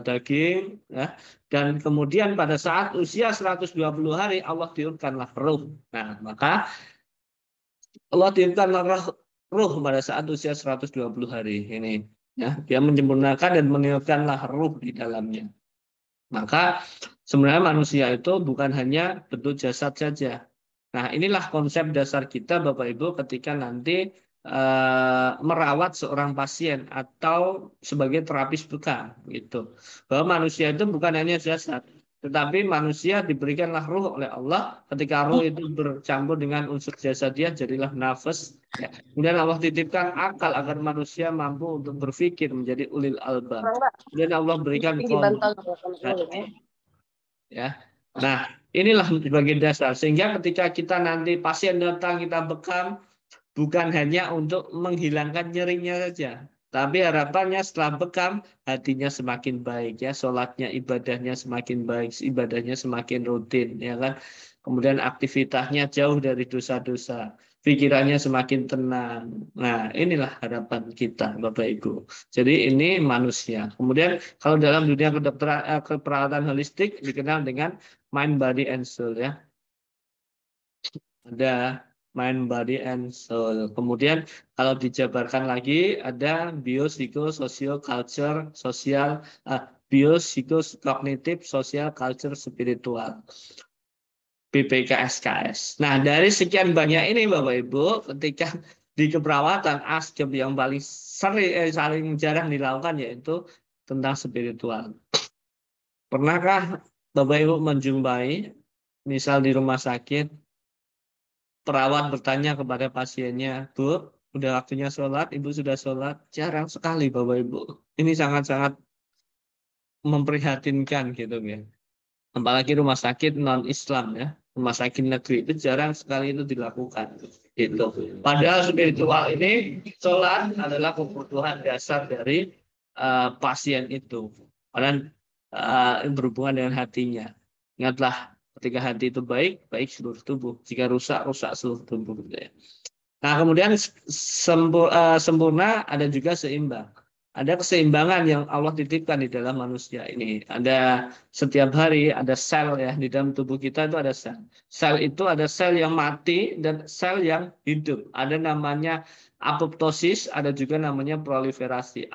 daging ya. Dan kemudian pada saat usia 120 hari Allah tiupkanlah ruh. Nah, maka Allah tiupkanlah ruh pada saat usia 120 hari ini. Ya, dia menyempurnakan dan meniupkanlah ruh di dalamnya. Maka sebenarnya manusia itu bukan hanya bentuk jasad saja. Nah, inilah konsep dasar kita Bapak Ibu ketika nanti merawat seorang pasien atau sebagai terapis bekam gitu. Bahwa manusia itu bukan hanya jasad, tetapi manusia diberikanlah ruh oleh Allah. Ketika ruh itu bercampur dengan unsur jasad dia jadilah nafas. Ya. Kemudian Allah titipkan akal agar manusia mampu untuk berpikir menjadi ulil albab. Kemudian Allah berikan kolbu ya. Nah, inilah sebagai dasar sehingga ketika kita nanti pasien datang kita bekam bukan hanya untuk menghilangkan nyerinya saja, tapi harapannya setelah bekam hatinya semakin baik ya, sholatnya ibadahnya semakin baik, ibadahnya semakin rutin ya kan. Kemudian aktivitasnya jauh dari dosa-dosa, pikirannya semakin tenang. Nah, inilah harapan kita Bapak Ibu. Jadi ini manusia. Kemudian kalau dalam dunia kedokteran keperawatan holistik dikenal dengan mind body and soul ya. Ada mind body and soul. Kemudian kalau dijabarkan lagi ada bio, psiko, sosio, culture, sosial, bio, psiko, kognitif, sosial, culture, spiritual. BPKSKS. Nah, dari sekian banyak ini Bapak Ibu, ketika di keperawatan aspek yang paling saling jarang dilakukan yaitu tentang spiritual. Pernahkah Bapak Ibu menjumpai misal di rumah sakit perawat bertanya kepada pasiennya, Bu, udah waktunya sholat, Ibu sudah sholat? Jarang sekali Bapak Ibu. Ini sangat-sangat memprihatinkan gitu ya. Apalagi rumah sakit non-Islam ya. Rumah sakit negeri itu jarang sekali itu dilakukan. Gitu. Padahal spiritual ini, sholat adalah kebutuhan dasar dari pasien itu. Karena berhubungan dengan hatinya. Ingatlah, ketika hati itu baik, baik seluruh tubuh. Jika rusak, rusak seluruh tubuh. Gitu ya. Nah, kemudian sempurna ada juga seimbang. Ada keseimbangan yang Allah titipkan di dalam manusia ini. Ada setiap hari ada sel ya di dalam tubuh kita itu ada sel. Sel itu ada sel yang mati dan sel yang hidup. Ada namanya apoptosis, ada juga namanya proliferasi.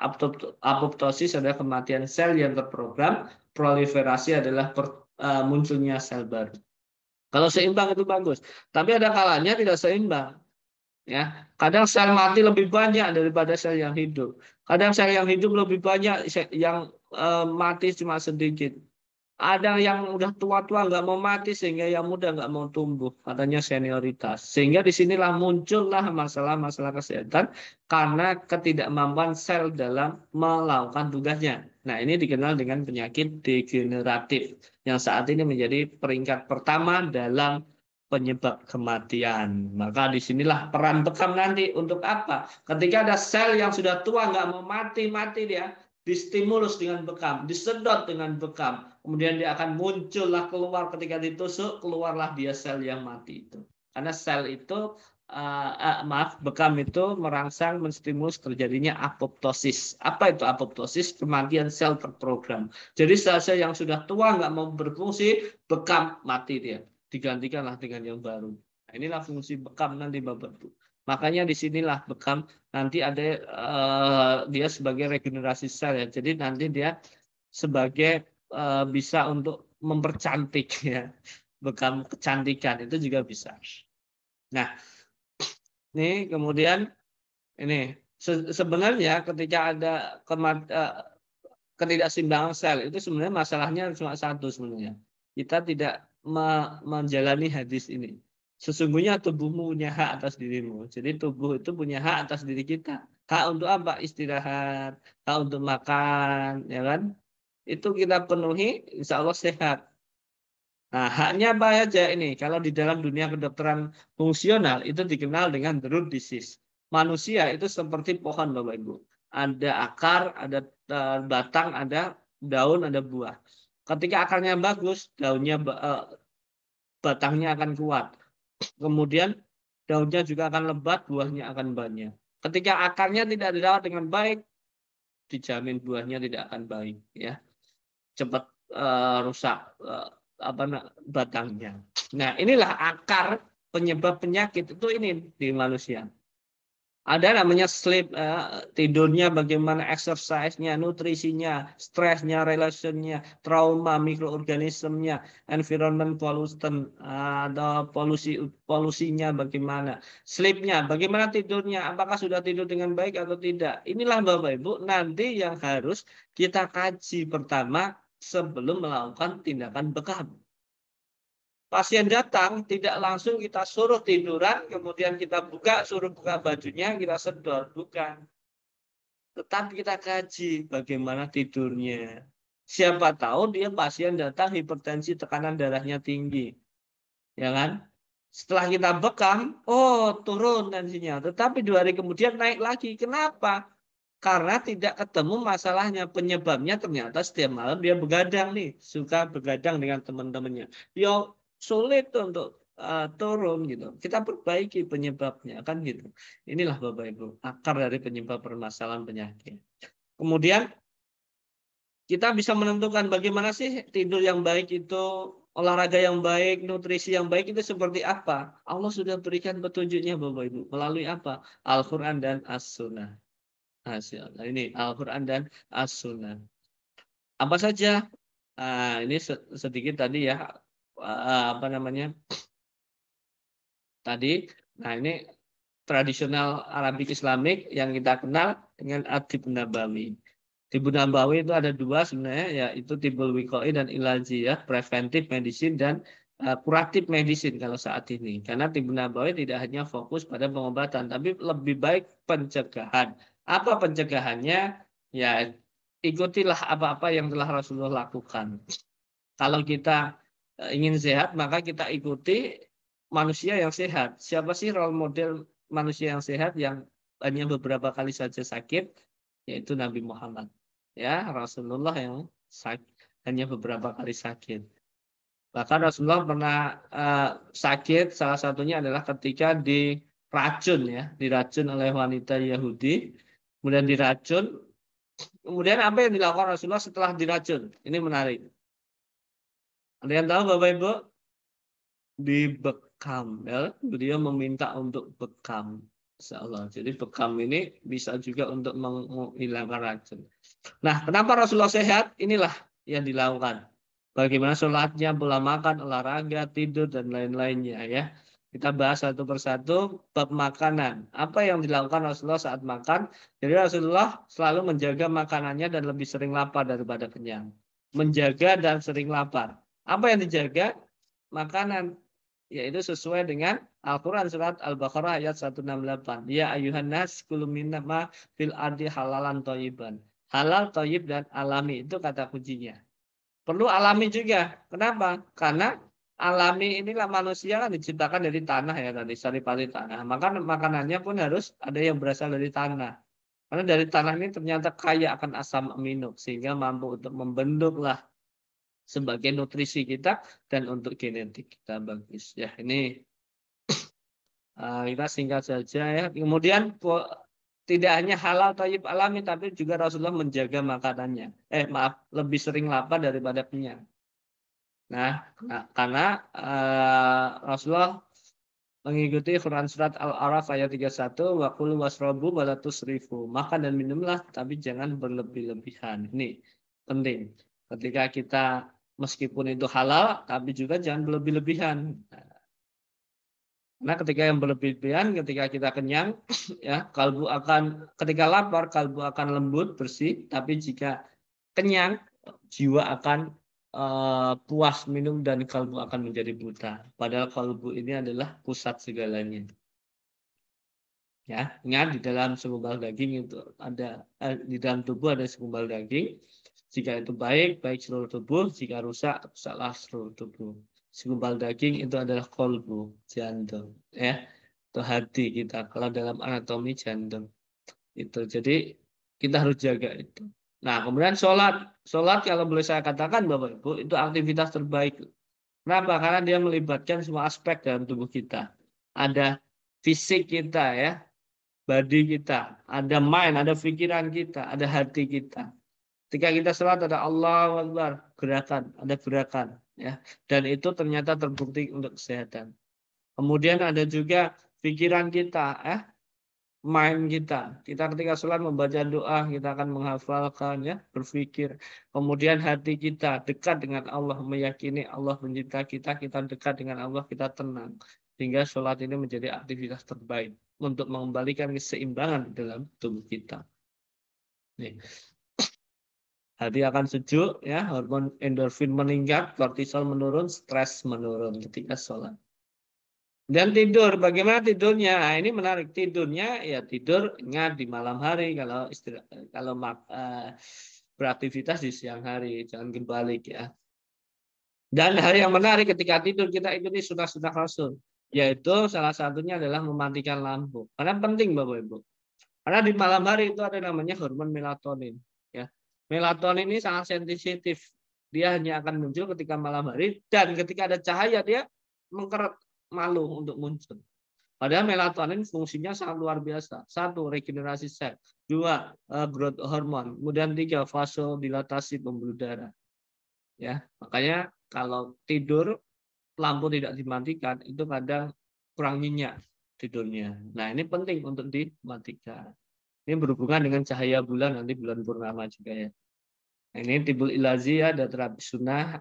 Apoptosis adalah kematian sel yang terprogram, proliferasi adalah munculnya sel baru. Kalau seimbang itu bagus. Tapi ada kalanya tidak seimbang. Ya, kadang sel mati lebih banyak daripada sel yang hidup. Kadang sel yang hidup lebih banyak, yang mati cuma sedikit. Ada yang udah tua-tua nggak mau mati sehingga yang muda nggak mau tumbuh. Katanya senioritas. Sehingga disinilah muncullah masalah-masalah kesehatan karena ketidakmampuan sel dalam melakukan tugasnya. Nah, ini dikenal dengan penyakit degeneratif yang saat ini menjadi peringkat pertama dalam penyebab kematian. Maka disinilah peran bekam nanti untuk apa? Ketika ada sel yang sudah tua nggak mau mati dia, distimulus dengan bekam, disedot dengan bekam, kemudian dia akan muncullah keluar ketika ditusuk, keluarlah dia sel yang mati itu. Karena sel itu bekam itu merangsang menstimulus terjadinya apoptosis. Apa itu apoptosis? Kematian sel terprogram. Jadi sel-sel yang sudah tua nggak mau berfungsi, bekam mati dia. Digantikanlah dengan yang baru. Nah, inilah fungsi bekam nanti Bapak Ibu. Makanya disinilah bekam nanti ada dia sebagai regenerasi sel ya. Jadi nanti dia sebagai bisa untuk mempercantik ya. Bekam kecantikan itu juga bisa. Nah, ini kemudian ini sebenarnya ketika ada ketidakseimbangan sel itu sebenarnya masalahnya cuma satu sebenarnya. Kita tidak menjalani hadis ini. Sesungguhnya tubuhmu punya hak atas dirimu. Jadi tubuh itu punya hak atas diri kita. Hak untuk apa? Istirahat, hak untuk makan, ya kan? Itu kita penuhi, insya Allah sehat. Nah, haknya apa aja ini? Kalau di dalam dunia kedokteran fungsional itu dikenal dengan the root disease. Manusia itu seperti pohon, Bapak Ibu. Ada akar, ada batang, ada daun, ada buah. Ketika akarnya bagus, daunnya batangnya akan kuat. Kemudian daunnya juga akan lebat, buahnya akan banyak. Ketika akarnya tidak dirawat dengan baik, dijamin buahnya tidak akan baik, ya. Cepat rusak batangnya. Nah, inilah akar penyebab penyakit itu ini di manusia. Ada namanya sleep, tidurnya, bagaimana exercise-nya, nutrisinya, stresnya, relationnya, trauma, mikroorganismenya, environment pollution, atau polusinya bagaimana, sleep-nya, bagaimana tidurnya, apakah sudah tidur dengan baik atau tidak. Inilah Bapak Ibu nanti yang harus kita kaji pertama sebelum melakukan tindakan bekam. Pasien datang, tidak langsung kita suruh tiduran, kemudian kita suruh buka bajunya, kita sedot. Bukan. Tetapi kita kaji bagaimana tidurnya. Siapa tahu dia pasien datang hipertensi, tekanan darahnya tinggi. Ya kan? Setelah kita bekam, oh turun tensinya. Tetapi 2 hari kemudian naik lagi. Kenapa? Karena tidak ketemu masalahnya. Penyebabnya ternyata setiap malam dia begadang nih. Suka begadang dengan teman-temannya. Yo, sulit untuk turun gitu. Kita perbaiki penyebabnya kan gitu. Inilah Bapak Ibu akar dari penyebab permasalahan penyakit. Kemudian kita bisa menentukan bagaimana sih tidur yang baik itu, olahraga yang baik, nutrisi yang baik itu seperti apa. Allah sudah berikan petunjuknya Bapak Ibu melalui apa? Al-Quran dan As-Sunnah. Nah, ini Al-Quran dan As-Sunnah. Apa saja? Ini sedikit tadi ya, apa namanya? Tadi, nah ini tradisional Arabik Islamik yang kita kenal dengan At-Tib Nabawi. Tib Nabawi itu ada 2 sebenarnya, yaitu Tibul Wiqai dan Ilaji ya, preventive medicine dan kuratif medicine kalau saat ini. Karena Tib Nabawi tidak hanya fokus pada pengobatan, tapi lebih baik pencegahan. Apa pencegahannya? Ya, ikutilah apa-apa yang telah Rasulullah lakukan. Kalau kita ingin sehat, maka kita ikuti manusia yang sehat. Siapa sih role model manusia yang sehat yang hanya beberapa kali saja sakit? Yaitu Nabi Muhammad. Ya, Rasulullah yang hanya beberapa kali sakit. Bahkan Rasulullah pernah sakit, salah satunya adalah ketika diracun ya, diracun oleh wanita Yahudi, kemudian diracun. Kemudian apa yang dilakukan Rasulullah setelah diracun? Ini menarik. Ada yang tahu Bapak Ibu? Dibekam ya, beliau meminta untuk bekam. Insyaallah. Jadi bekam ini bisa juga untuk menghilangkan racun. Nah, kenapa Rasulullah sehat? Inilah yang dilakukan. Bagaimana sholatnya, pola makan, olahraga, tidur, dan lain-lainnya ya. Kita bahas satu persatu bab makanan. Apa yang dilakukan Rasulullah saat makan? Jadi Rasulullah selalu menjaga makanannya dan lebih sering lapar daripada kenyang. Menjaga dan sering lapar. Apa yang dijaga? Makanan. Yaitu sesuai dengan Al-Quran surat Al-Baqarah ayat 168. Ya ayuhan nas kulu minma fil ardi halalan thayyiban. Halal, thayyib, dan alami. Itu kata kuncinya. Perlu alami juga. Kenapa? Karena alami inilah manusia kan diciptakan dari tanah ya tadi, saripati tanah. Maka makanannya pun harus ada yang berasal dari tanah. Karena dari tanah ini ternyata kaya akan asam amino sehingga mampu untuk membentuklah sebagai nutrisi kita dan untuk genetik kita bagus. Ya, ini kita singkat saja ya. Kemudian tidak hanya halal thayyib alami tapi juga Rasulullah menjaga makanannya. Maaf, lebih sering lapar daripada kenyang. Nah, karena Rasulullah mengikuti Quran surat Al-A'raf ayat 31, wa kulu wasrobu wa la tusrifu. Makan dan minumlah tapi jangan berlebih-lebihan. Ini penting. Ketika kita meskipun itu halal tapi juga jangan berlebih-lebihan. Nah, ketika yang berlebihan, ketika kita kenyang, ya ketika lapar, kalbu akan lembut, bersih. Tapi jika kenyang, jiwa akan puas minum dan kalbu akan menjadi buta. Padahal kalbu ini adalah pusat segalanya. Ya, ingat di dalam segumpal daging itu ada di dalam tubuh ada segumpal daging. Jika itu baik seluruh tubuh. Jika rusak, rusaklah seluruh tubuh. Segumpal daging itu adalah kolbu, jantung, ya, itu hati kita. Kalau dalam anatomi jantung itu, jadi kita harus jaga itu. Nah, kemudian sholat kalau boleh saya katakan Bapak Ibu itu aktivitas terbaik. Kenapa? Karena dia melibatkan semua aspek dalam tubuh kita. Ada fisik kita ya, body kita, ada mind, ada pikiran kita, ada hati kita. Ketika kita sholat ada Allahu Akbar, ada gerakan, ya. Dan itu ternyata terbukti untuk kesehatan. Kemudian ada juga pikiran kita, mind kita. Kita ketika sholat membaca doa, kita akan menghafalkan, ya, berpikir. Kemudian hati kita dekat dengan Allah, meyakini Allah mencipta kita, kita dekat dengan Allah, kita tenang. Sehingga sholat ini menjadi aktivitas terbaik untuk mengembalikan keseimbangan dalam tubuh kita. Nih. Hati akan sejuk, ya, hormon endorfin meningkat, kortisol menurun, stres menurun ketika sholat. Dan tidur, bagaimana tidurnya? Nah, ini menarik. Tidurnya ya tidur ingat di malam hari kalau beraktivitas di siang hari, jangan kebalik ya. Dan hal yang menarik ketika tidur kita ikuti sunnah-sunnah Rasul, yaitu salah satunya adalah mematikan lampu. Karena penting Bapak Ibu. Karena di malam hari itu ada namanya hormon melatonin, ya. Melatonin ini sangat sensitif. Dia hanya akan muncul ketika malam hari dan ketika ada cahaya dia mengkeret malu untuk muncul. Padahal melatonin fungsinya sangat luar biasa. 1, regenerasi sel. 2, growth hormon. Kemudian 3, vasodilatasi pembuluh darah. Ya, makanya kalau tidur lampu tidak dimatikan itu kadang kurang nyenyak tidurnya. Nah, ini penting untuk dimatikan. Ini berhubungan dengan cahaya bulan, nanti bulan purnama juga ya. Nah, ini timbul ilazi ada terapi sunnah,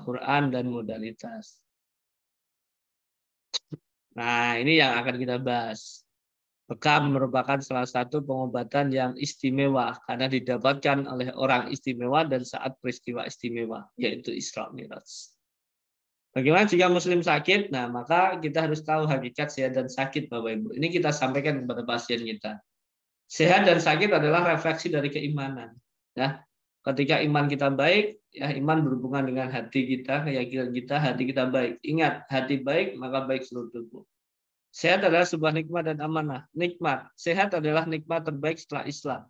Quran dan modalitas. Nah, ini yang akan kita bahas. Bekam merupakan salah satu pengobatan yang istimewa karena didapatkan oleh orang istimewa dan saat peristiwa istimewa, yaitu Isra Mi'raj. Bagaimana jika muslim sakit? Nah, maka kita harus tahu hakikat sehat dan sakit, Bapak Ibu. Ini kita sampaikan kepada pasien kita. Sehat dan sakit adalah refleksi dari keimanan. Ya, ketika iman kita baik, ya iman berhubungan dengan hati kita, keyakinan kita, hati kita baik. Ingat, hati baik maka baik seluruh tubuh. Sehat adalah sebuah nikmat dan amanah. Nikmat, sehat adalah nikmat terbaik setelah Islam.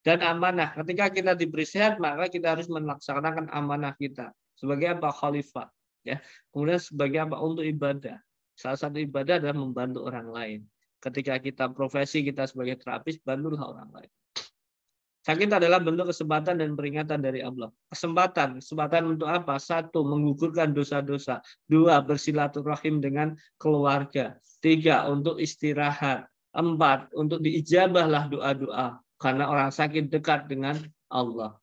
Dan amanah, ketika kita diberi sehat, maka kita harus melaksanakan amanah kita. Sebagai apa? Khalifah. Ya. Kemudian sebagai apa? Untuk ibadah. Salah satu ibadah adalah membantu orang lain. Ketika kita profesi kita sebagai terapis, bantulah orang lain. Sakit adalah bentuk kesempatan dan peringatan dari Allah. Kesempatan untuk apa? 1, menggugurkan dosa-dosa. 2, bersilaturahim dengan keluarga. 3, untuk istirahat. 4, untuk diijabahlah doa-doa. Karena orang sakit dekat dengan Allah.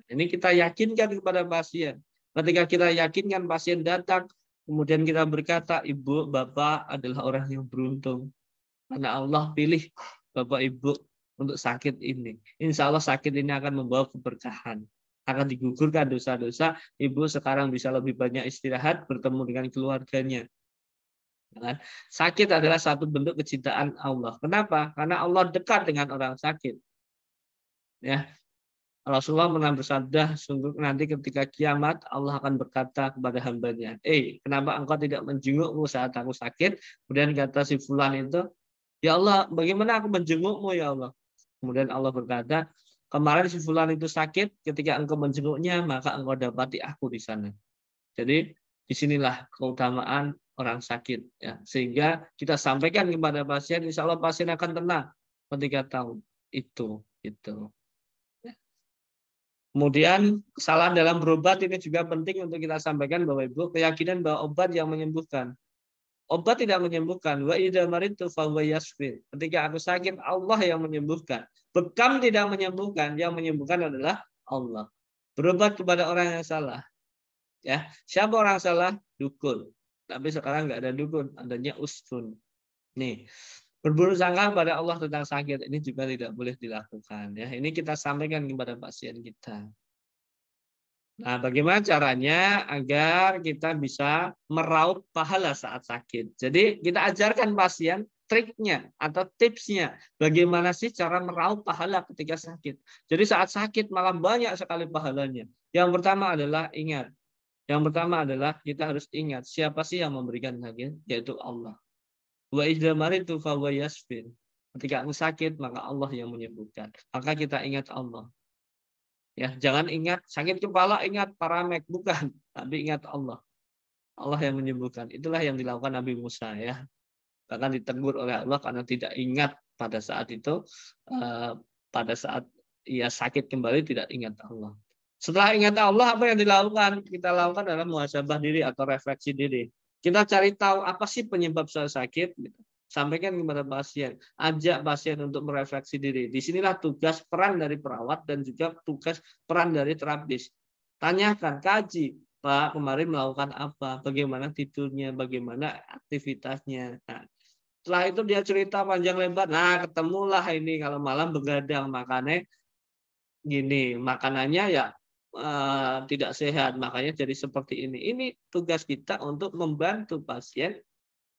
Ini kita yakinkan kepada pasien. Ketika kita yakinkan pasien datang, kemudian kita berkata, Ibu, Bapak adalah orang yang beruntung. Karena Allah pilih Bapak Ibu untuk sakit ini. Insya Allah sakit ini akan membawa keberkahan. Akan digugurkan dosa-dosa. Ibu sekarang bisa lebih banyak istirahat, bertemu dengan keluarganya. Sakit adalah satu bentuk kecintaan Allah. Kenapa? Karena Allah dekat dengan orang sakit. Ya, Rasulullah pernah bersabda, sungguh nanti ketika kiamat Allah akan berkata kepada hambanya, kenapa engkau tidak menjengukku saat aku sakit? Kemudian kata si fulan itu, ya Allah, bagaimana aku menjengukmu ya Allah? Kemudian Allah berkata, kemarin si fulan itu sakit, ketika engkau menjenguknya, maka engkau dapati aku di sana. Jadi disinilah keutamaan orang sakit, ya. Sehingga kita sampaikan kepada pasien, insya Allah pasien akan tenang ketika tahu itu. Kemudian kesalahan dalam berobat ini juga penting untuk kita sampaikan, Bapak Ibu, keyakinan bahwa obat yang menyembuhkan. Obat tidak menyembuhkan. Wa idza maridtu fahuwa yashfin. Ketika aku sakit, Allah yang menyembuhkan. Bekam tidak menyembuhkan, yang menyembuhkan adalah Allah. Berobat kepada orang yang salah. Ya, siapa orang salah? Dukun. Tapi sekarang nggak ada dukun, adanya usun. Nih, berburuk sangka pada Allah tentang sakit ini juga tidak boleh dilakukan. Ya, ini kita sampaikan kepada pasien kita. Nah, bagaimana caranya agar kita bisa meraup pahala saat sakit? Jadi kita ajarkan pasien triknya atau tipsnya. Bagaimana sih cara meraup pahala ketika sakit? Jadi saat sakit malah banyak sekali pahalanya. Yang pertama adalah ingat. Yang pertama adalah kita harus ingat siapa sih yang memberikan sakit, yaitu Allah. Wa idza maritu fa huwa yashfin. Ketika aku sakit, maka Allah yang menyembuhkan. Maka kita ingat Allah. Ya, jangan ingat sakit kepala, ingat paramek, bukan, tapi ingat Allah. Allah yang menyembuhkan. Itulah yang dilakukan Nabi Musa, ya. Bahkan ditegur oleh Allah karena tidak ingat pada saat itu, pada saat ia sakit kembali tidak ingat Allah. Setelah ingat Allah, apa yang dilakukan? Kita lakukan adalah muhasabah diri atau refleksi diri. Kita cari tahu apa sih penyebab saya sakit. Sampaikan kepada pasien. Ajak pasien untuk merefleksi diri. Disinilah tugas peran dari perawat dan juga tugas peran dari terapis. Tanyakan, kaji. Pak, kemarin melakukan apa? Bagaimana tidurnya? Bagaimana aktivitasnya? Nah, setelah itu dia cerita panjang lebar. Nah, ketemulah ini kalau malam begadang. Makanya gini, makanannya ya tidak sehat, makanya jadi seperti ini. Ini tugas kita untuk membantu pasien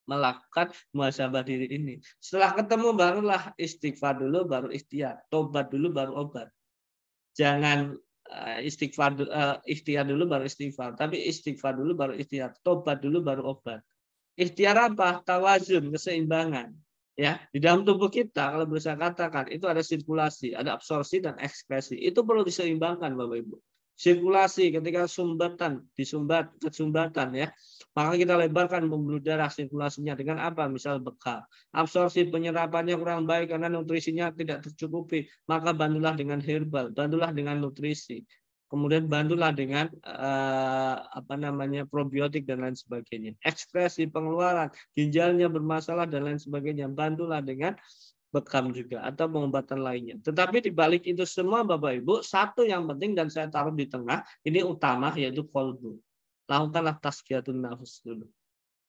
melakukan muhasabah diri ini. Setelah ketemu barulah istighfar dulu, baru ikhtiar. Tobat dulu, baru obat. Jangan ikhtiar dulu, baru istighfar. Tapi istighfar dulu, baru ikhtiar. Tobat dulu, baru obat. Ikhtiar apa? Tawazun, keseimbangan. Ya, di dalam tubuh kita kalau bisa katakan itu ada sirkulasi, ada absorpsi dan ekskresi. Itu perlu diseimbangkan, Bapak Ibu. Sirkulasi ketika kesumbatan ya, maka kita lebarkan pembuluh darah sirkulasinya dengan apa? Misal bekal. Absorpsi penyerapannya kurang baik karena nutrisinya tidak tercukupi, maka bantulah dengan herbal, bantulah dengan nutrisi. Kemudian bantulah dengan probiotik dan lain sebagainya. Ekspresi pengeluaran, ginjalnya bermasalah dan lain sebagainya, bantulah dengan bekam juga atau pengobatan lainnya. Tetapi di balik itu semua Bapak Ibu, satu yang penting dan saya taruh di tengah, ini utama yaitu qalbu. Lakukanlah tazkiyatun nafs dulu.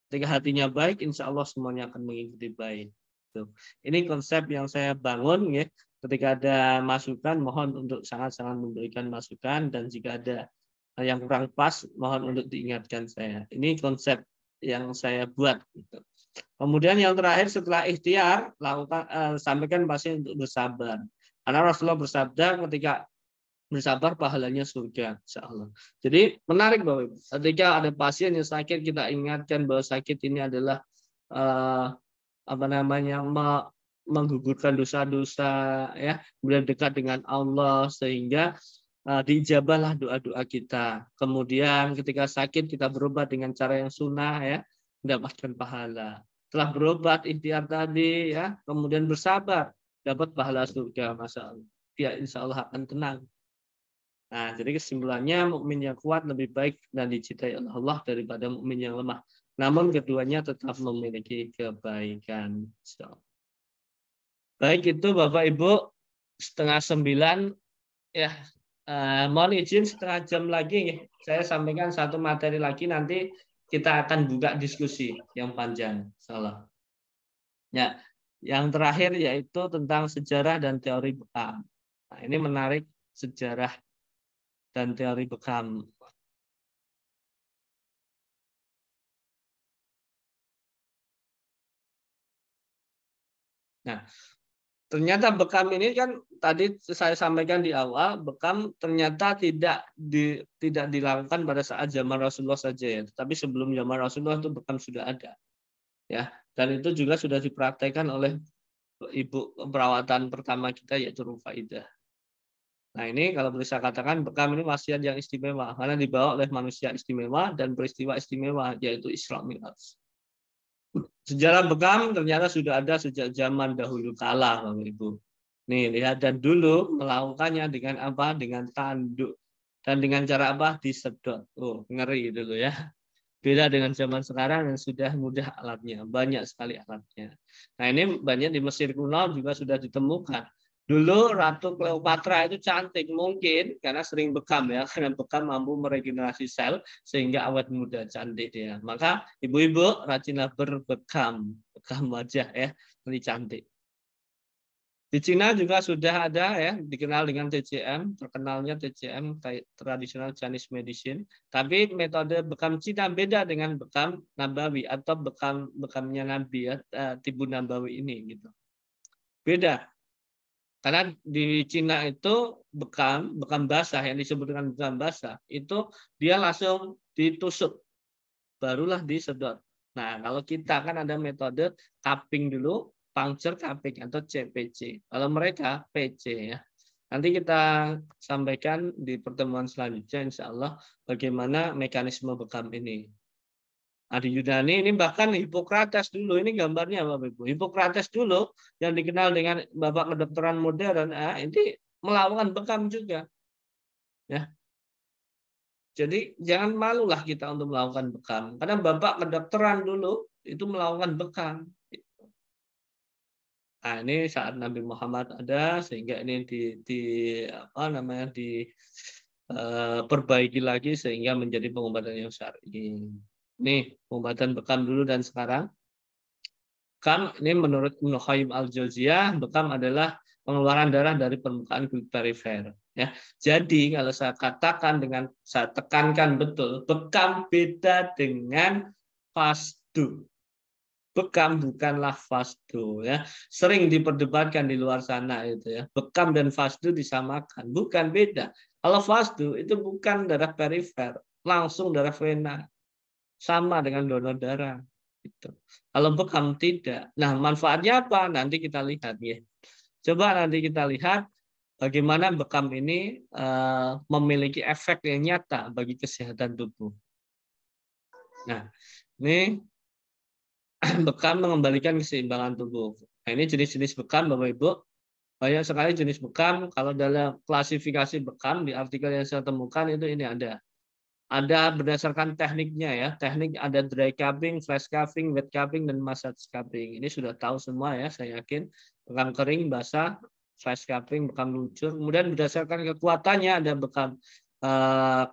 Ketika hatinya baik, insya Allah semuanya akan mengikuti baik. Tuh. Ini konsep yang saya bangun ya. Ketika ada masukan, mohon untuk sangat-sangat memberikan masukan dan jika ada yang kurang pas, mohon untuk diingatkan saya. Ini konsep yang saya buat. Gitu. Kemudian yang terakhir setelah ikhtiar, sampaikan pasien untuk bersabar. Karena Rasulullah bersabda ketika bersabar pahalanya surga, insya Allah. Jadi menarik Bapak Ibu. Ketika ada pasien yang sakit, kita ingatkan bahwa sakit ini adalah menggugurkan dosa-dosa, ya, kemudian dekat dengan Allah sehingga diijabahlah doa-doa kita. Kemudian ketika sakit kita berobat dengan cara yang sunnah, ya, mendapatkan pahala. Setelah berobat ikhtiar tadi, ya, kemudian bersabar, dapat pahala surga, masya Allah. Ya, insya Allah akan tenang. Nah, jadi kesimpulannya mukmin yang kuat lebih baik dan dicintai oleh Allah daripada mukmin yang lemah. Namun keduanya tetap memiliki kebaikan. So. Baik itu Bapak Ibu, 8:30 ya. Mohon izin setengah jam lagi saya sampaikan satu materi lagi, nanti kita akan buka diskusi yang panjang. Salah. Ya, yang terakhir yaitu tentang sejarah dan teori bekam. Nah, ini menarik, sejarah dan teori bekam. Nah, ternyata bekam ini kan tadi saya sampaikan di awal, bekam ternyata tidak dilakukan pada saat zaman Rasulullah saja ya, tapi sebelum zaman Rasulullah itu bekam sudah ada. Ya, dan itu juga sudah dipraktekkan oleh ibu perawatan pertama kita yaitu Rufaidah. Nah ini kalau bisa katakan bekam ini wasiat yang istimewa karena dibawa oleh manusia istimewa dan peristiwa istimewa yaitu Isra Mi'raj. Sejarah bekam ternyata sudah ada sejak zaman dahulu kala, Bapak Ibu. Nih lihat, dan dulu melakukannya dengan apa? Dengan tanduk dan dengan cara apa? Disedot. Oh ngeri dulu ya. Beda dengan zaman sekarang yang sudah mudah alatnya, banyak sekali alatnya. Nah ini banyak di Mesir kuno juga sudah ditemukan. Dulu Ratu Cleopatra itu cantik, mungkin karena sering bekam ya, karena bekam mampu meregenerasi sel sehingga awet muda, cantik dia. Maka ibu-ibu rajinlah berbekam, bekam wajah ya, nanti cantik. Di Cina juga sudah ada ya, dikenal dengan TCM, terkenalnya TCM tradisional Chinese medicine. Tapi metode bekam Cina beda dengan bekam Nabawi atau bekamnya Nabi ya, Tibun Nabawi ini gitu. Beda. Karena di Cina itu bekam basah yang disebut dengan bekam basah itu dia langsung ditusuk, barulah disedot. Nah, kalau kita kan ada metode cupping dulu, puncture cupping atau CPC. Kalau mereka PC ya. Nanti kita sampaikan di pertemuan selanjutnya insya Allah bagaimana mekanisme bekam ini. Nah, di Yunani ini bahkan Hippocrates dulu, ini gambarnya Bapak Ibu. Hippocrates dulu yang dikenal dengan bapak kedokteran modern, ini melakukan bekam juga. Ya. Jadi jangan malulah kita untuk melakukan bekam. Karena bapak kedokteran dulu itu melakukan bekam. Nah, ini saat Nabi Muhammad ada sehingga ini perbaiki lagi sehingga menjadi pengobatan yang syar'i. Nih, pengobatan bekam dulu dan sekarang. Bekam ini menurut Ibnu Qayyim al-Jauziyah, bekam adalah pengeluaran darah dari permukaan kulit perifer. Ya, jadi kalau saya katakan saya tekankan betul, bekam beda dengan fasdu. Bekam bukanlah fasdu ya. Sering diperdebatkan di luar sana itu ya. Bekam dan fasdu disamakan, bukan, beda. Kalau fasdu itu bukan darah perifer, langsung darah vena. Sama dengan donor darah gitu. Kalau bekam tidak. Nah, manfaatnya apa? Nanti kita lihat ya. Coba nanti kita lihat bagaimana bekam ini memiliki efek yang nyata bagi kesehatan tubuh. Nah, ini bekam mengembalikan keseimbangan tubuh. Nah, ini jenis-jenis bekam Bapak Ibu. Banyak sekali jenis bekam. Kalau dalam klasifikasi bekam di artikel yang saya temukan itu ini ada. Ada berdasarkan tekniknya ya. Teknik ada dry cupping, flash cupping, wet cupping, dan massage cupping. Ini sudah tahu semua ya, saya yakin. Bekam kering, basah, flash cupping, bekam luncur. Kemudian berdasarkan kekuatannya ada bekam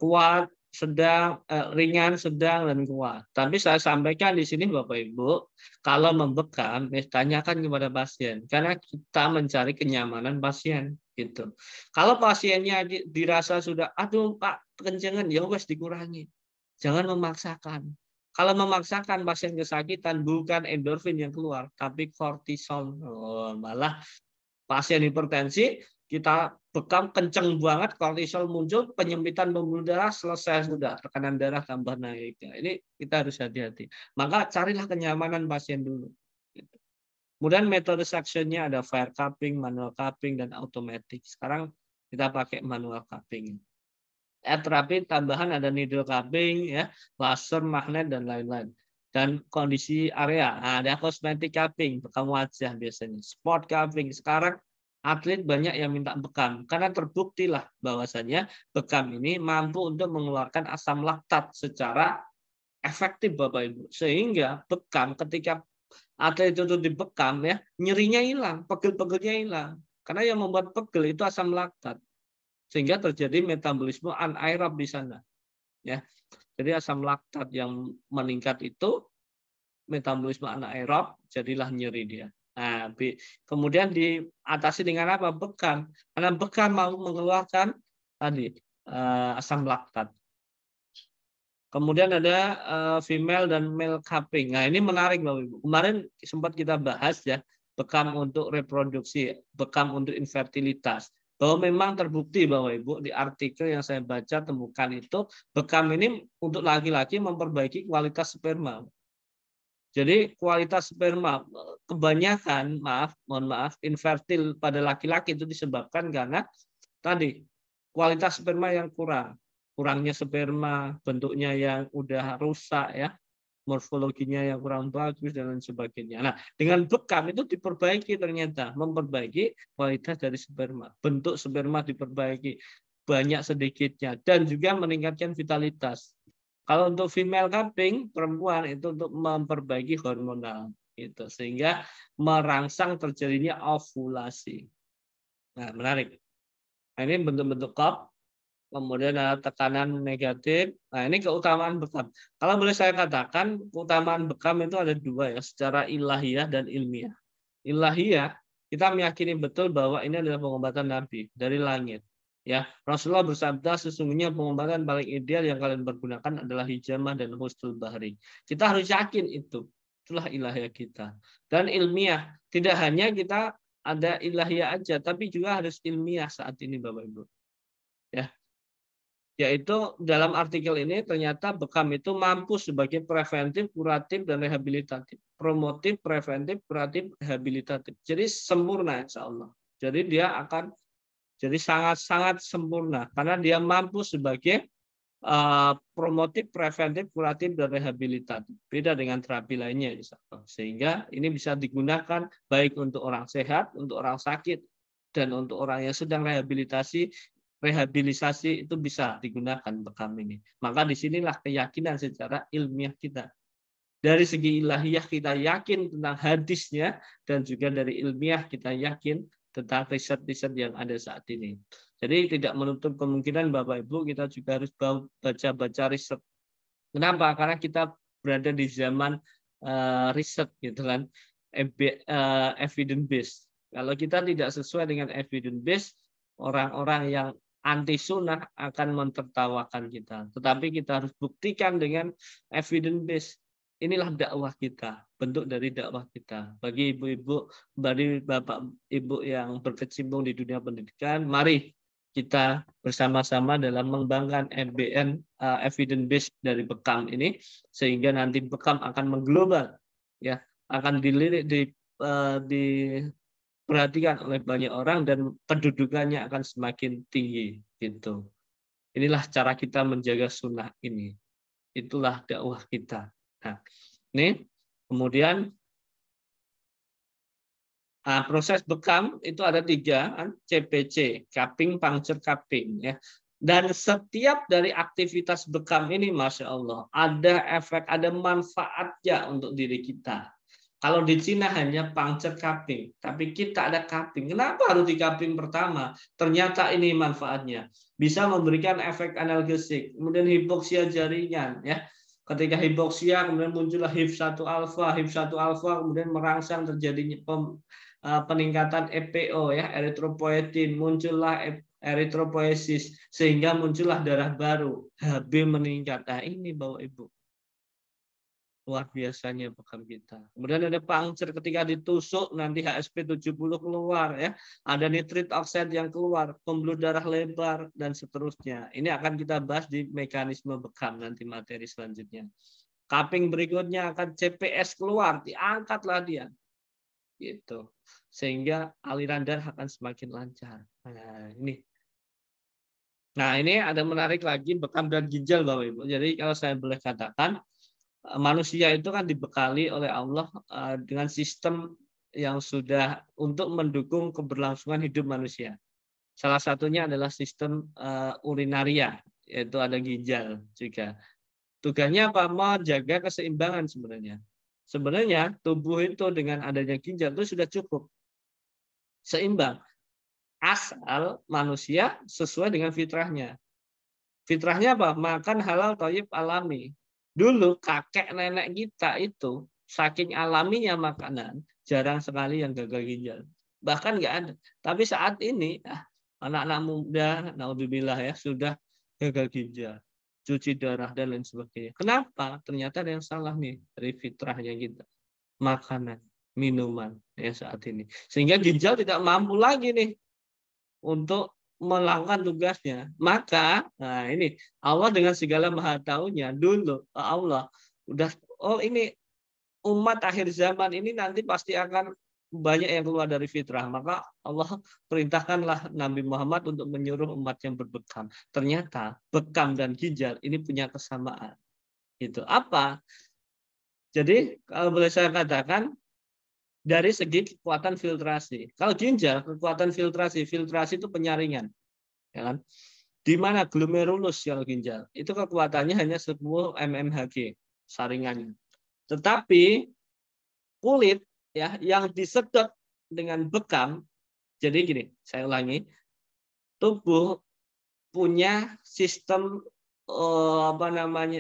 kuat, sedang, ringan, sedang, dan kuat. Tapi saya sampaikan di sini Bapak Ibu, kalau membekam, tanyakan kepada pasien, karena kita mencari kenyamanan pasien. Gitu. Kalau pasiennya dirasa sudah, aduh Pak, kencengan, ya wes dikurangi. Jangan memaksakan. Kalau memaksakan pasien kesakitan, bukan endorfin yang keluar, tapi kortisol. Oh, malah pasien hipertensi, kita bekam kenceng banget, kortisol muncul, penyempitan pembuluh darah, selesai sudah, tekanan darah tambah naik. Nah, ini kita harus hati-hati. Maka carilah kenyamanan pasien dulu. Gitu. Kemudian metode suctionnya ada fire cupping, manual cupping, dan automatic. Sekarang kita pakai manual cupping. Terapi tambahan ada needle cupping, ya, laser, magnet, dan lain-lain. Dan kondisi area, ada cosmetic cupping, bekam wajah biasanya. Sport cupping, sekarang atlet banyak yang minta bekam. Karena terbuktilah bahwasannya bekam ini mampu untuk mengeluarkan asam laktat secara efektif Bapak Ibu. Sehingga bekam ketika atlet itu dibekam ya, nyerinya hilang, pegel-pegelnya hilang. Karena yang membuat pegel itu asam laktat. Sehingga terjadi metabolisme anaerob di sana. Ya. Jadi asam laktat yang meningkat itu metabolisme anaerob, jadilah nyeri dia. Nah, kemudian diatasi dengan apa? Bekam. Karena bekam mau mengeluarkan tadi asam laktat. Kemudian ada female dan male cupping. Nah, ini menarik Bapak Ibu. Kemarin sempat kita bahas ya, bekam untuk reproduksi, bekam untuk infertilitas. Bahwa memang terbukti Bapak Ibu di artikel yang saya baca temukan itu bekam ini untuk laki-laki memperbaiki kualitas sperma. Jadi kualitas sperma kebanyakan, mohon maaf, infertil pada laki-laki itu disebabkan karena tadi kualitas sperma yang kurangnya sperma, bentuknya yang udah rusak ya, morfologinya yang kurang bagus dan lain sebagainya. Nah, dengan bekam itu diperbaiki ternyata, memperbaiki kualitas dari sperma, bentuk sperma diperbaiki banyak sedikitnya dan juga meningkatkan vitalitas. Kalau untuk female cupping perempuan itu untuk memperbaiki hormonal itu sehingga merangsang terjadinya ovulasi. Nah, menarik. Nah, ini bentuk-bentuk cup, kemudian ada tekanan negatif. Nah, ini keutamaan bekam. Kalau boleh saya katakan, keutamaan bekam itu ada dua ya, secara ilahiyah dan ilmiah. Ilahiyah, kita meyakini betul bahwa ini adalah pengobatan Nabi dari langit. Ya, Rasulullah bersabda sesungguhnya pengobatan paling ideal yang kalian pergunakan adalah hijamah dan husnul bahri. Kita harus yakin itu. Itulah ilahiyah kita. Dan ilmiah, tidak hanya kita ada ilahiyah aja, tapi juga harus ilmiah saat ini Bapak Ibu. Ya, yaitu dalam artikel ini ternyata bekam itu mampu sebagai preventif, kuratif, dan rehabilitatif. Promotif, preventif, kuratif, rehabilitatif. Jadi sempurna insya Allah. Jadi dia akan jadi sangat-sangat sempurna karena dia mampu sebagai promotif, preventif, kuratif, dan rehabilitatif. Beda dengan terapi lainnya insya Allah. Sehingga ini bisa digunakan baik untuk orang sehat, untuk orang sakit, dan untuk orang yang sedang rehabilitasi itu bisa digunakan bekam ini. Maka disinilah keyakinan secara ilmiah kita. Dari segi ilahiyah kita yakin tentang hadisnya dan juga dari ilmiah kita yakin tentang riset-riset yang ada saat ini. Jadi tidak menutup kemungkinan Bapak Ibu kita juga harus baca-baca riset. Kenapa? Karena kita berada di zaman riset gitu kan, evidence based. Kalau kita tidak sesuai dengan evidence based, orang-orang yang anti sunnah akan mentertawakan kita. Tetapi kita harus buktikan dengan evidence based. Inilah dakwah kita, bentuk dari dakwah kita. Bagi ibu-ibu, bagi bapak ibu yang berkecimpung di dunia pendidikan, mari kita bersama-sama dalam mengembangkan MBN evidence based dari bekam ini, sehingga nanti bekam akan mengglobal, ya, akan dilirik diperhatikan oleh banyak orang dan kedudukannya akan semakin tinggi gitu. Inilah cara kita menjaga sunnah ini. Itulah dakwah kita. Nah, ini kemudian proses bekam itu ada 3, CPC, cupping, puncture, cupping ya. Dan setiap dari aktivitas bekam ini, masya Allah, ada efek, ada manfaatnya untuk diri kita. Kalau di Cina hanya puncture cupping, tapi kita ada cupping. Kenapa harus di cupping pertama? Ternyata ini manfaatnya. Bisa memberikan efek analgesik, kemudian hipoksia jaringan ya. Ketika hipoksia kemudian muncullah HIF1 alfa, HIF1 alfa kemudian merangsang terjadinya peningkatan EPO ya, eritropoietin, muncullah eritropoiesis sehingga muncullah darah baru, HB meningkat. Nah, ini Bapak Ibu. Luar biasanya bekam kita. Kemudian ada puncture ketika ditusuk nanti HSP70 keluar ya. Ada nitrit oxide yang keluar, pembuluh darah lebar dan seterusnya. Ini akan kita bahas di mekanisme bekam nanti materi selanjutnya. Cupping berikutnya akan CPS keluar, diangkatlah dia. Gitu. Sehingga aliran darah akan semakin lancar. Nah, ini ada menarik lagi bekam dan ginjal Bapak Ibu. Jadi kalau saya boleh katakan manusia itu kan dibekali oleh Allah dengan sistem yang sudah untuk mendukung keberlangsungan hidup manusia. Salah satunya adalah sistem urinaria, yaitu ada ginjal juga. Tugasnya apa? Menjaga keseimbangan sebenarnya. Sebenarnya tubuh itu dengan adanya ginjal itu sudah cukup seimbang. Asal manusia sesuai dengan fitrahnya. Fitrahnya apa? Makan halal thayyib alami. Dulu kakek nenek kita itu saking alaminya makanan, jarang sekali yang gagal ginjal. Bahkan nggak ada. Tapi saat ini anak-anak muda, naudzubillah ya, sudah gagal ginjal, cuci darah dan lain sebagainya. Kenapa? Ternyata ada yang salah nih dari fitrahnya kita. Makanan, minuman ya saat ini. Sehingga ginjal tidak mampu lagi nih untuk melakukan tugasnya. Maka nah ini Allah dengan segala maha taunya dulu Allah udah ini umat akhir zaman ini nanti pasti akan banyak yang keluar dari fitrah. Maka Allah perintahkanlah Nabi Muhammad untuk menyuruh umat yang berbekam. Ternyata bekam dan ginjal ini punya kesamaan. Itu apa? Jadi kalau boleh saya katakan dari segi kekuatan filtrasi. Kalau ginjal kekuatan filtrasi, filtrasi itu penyaringan, ya kan? Di mana glomerulus yang ginjal itu kekuatannya hanya 10 mmHg saringannya. Tetapi kulit ya yang disedot dengan bekam, jadi gini, saya ulangi, tubuh punya sistem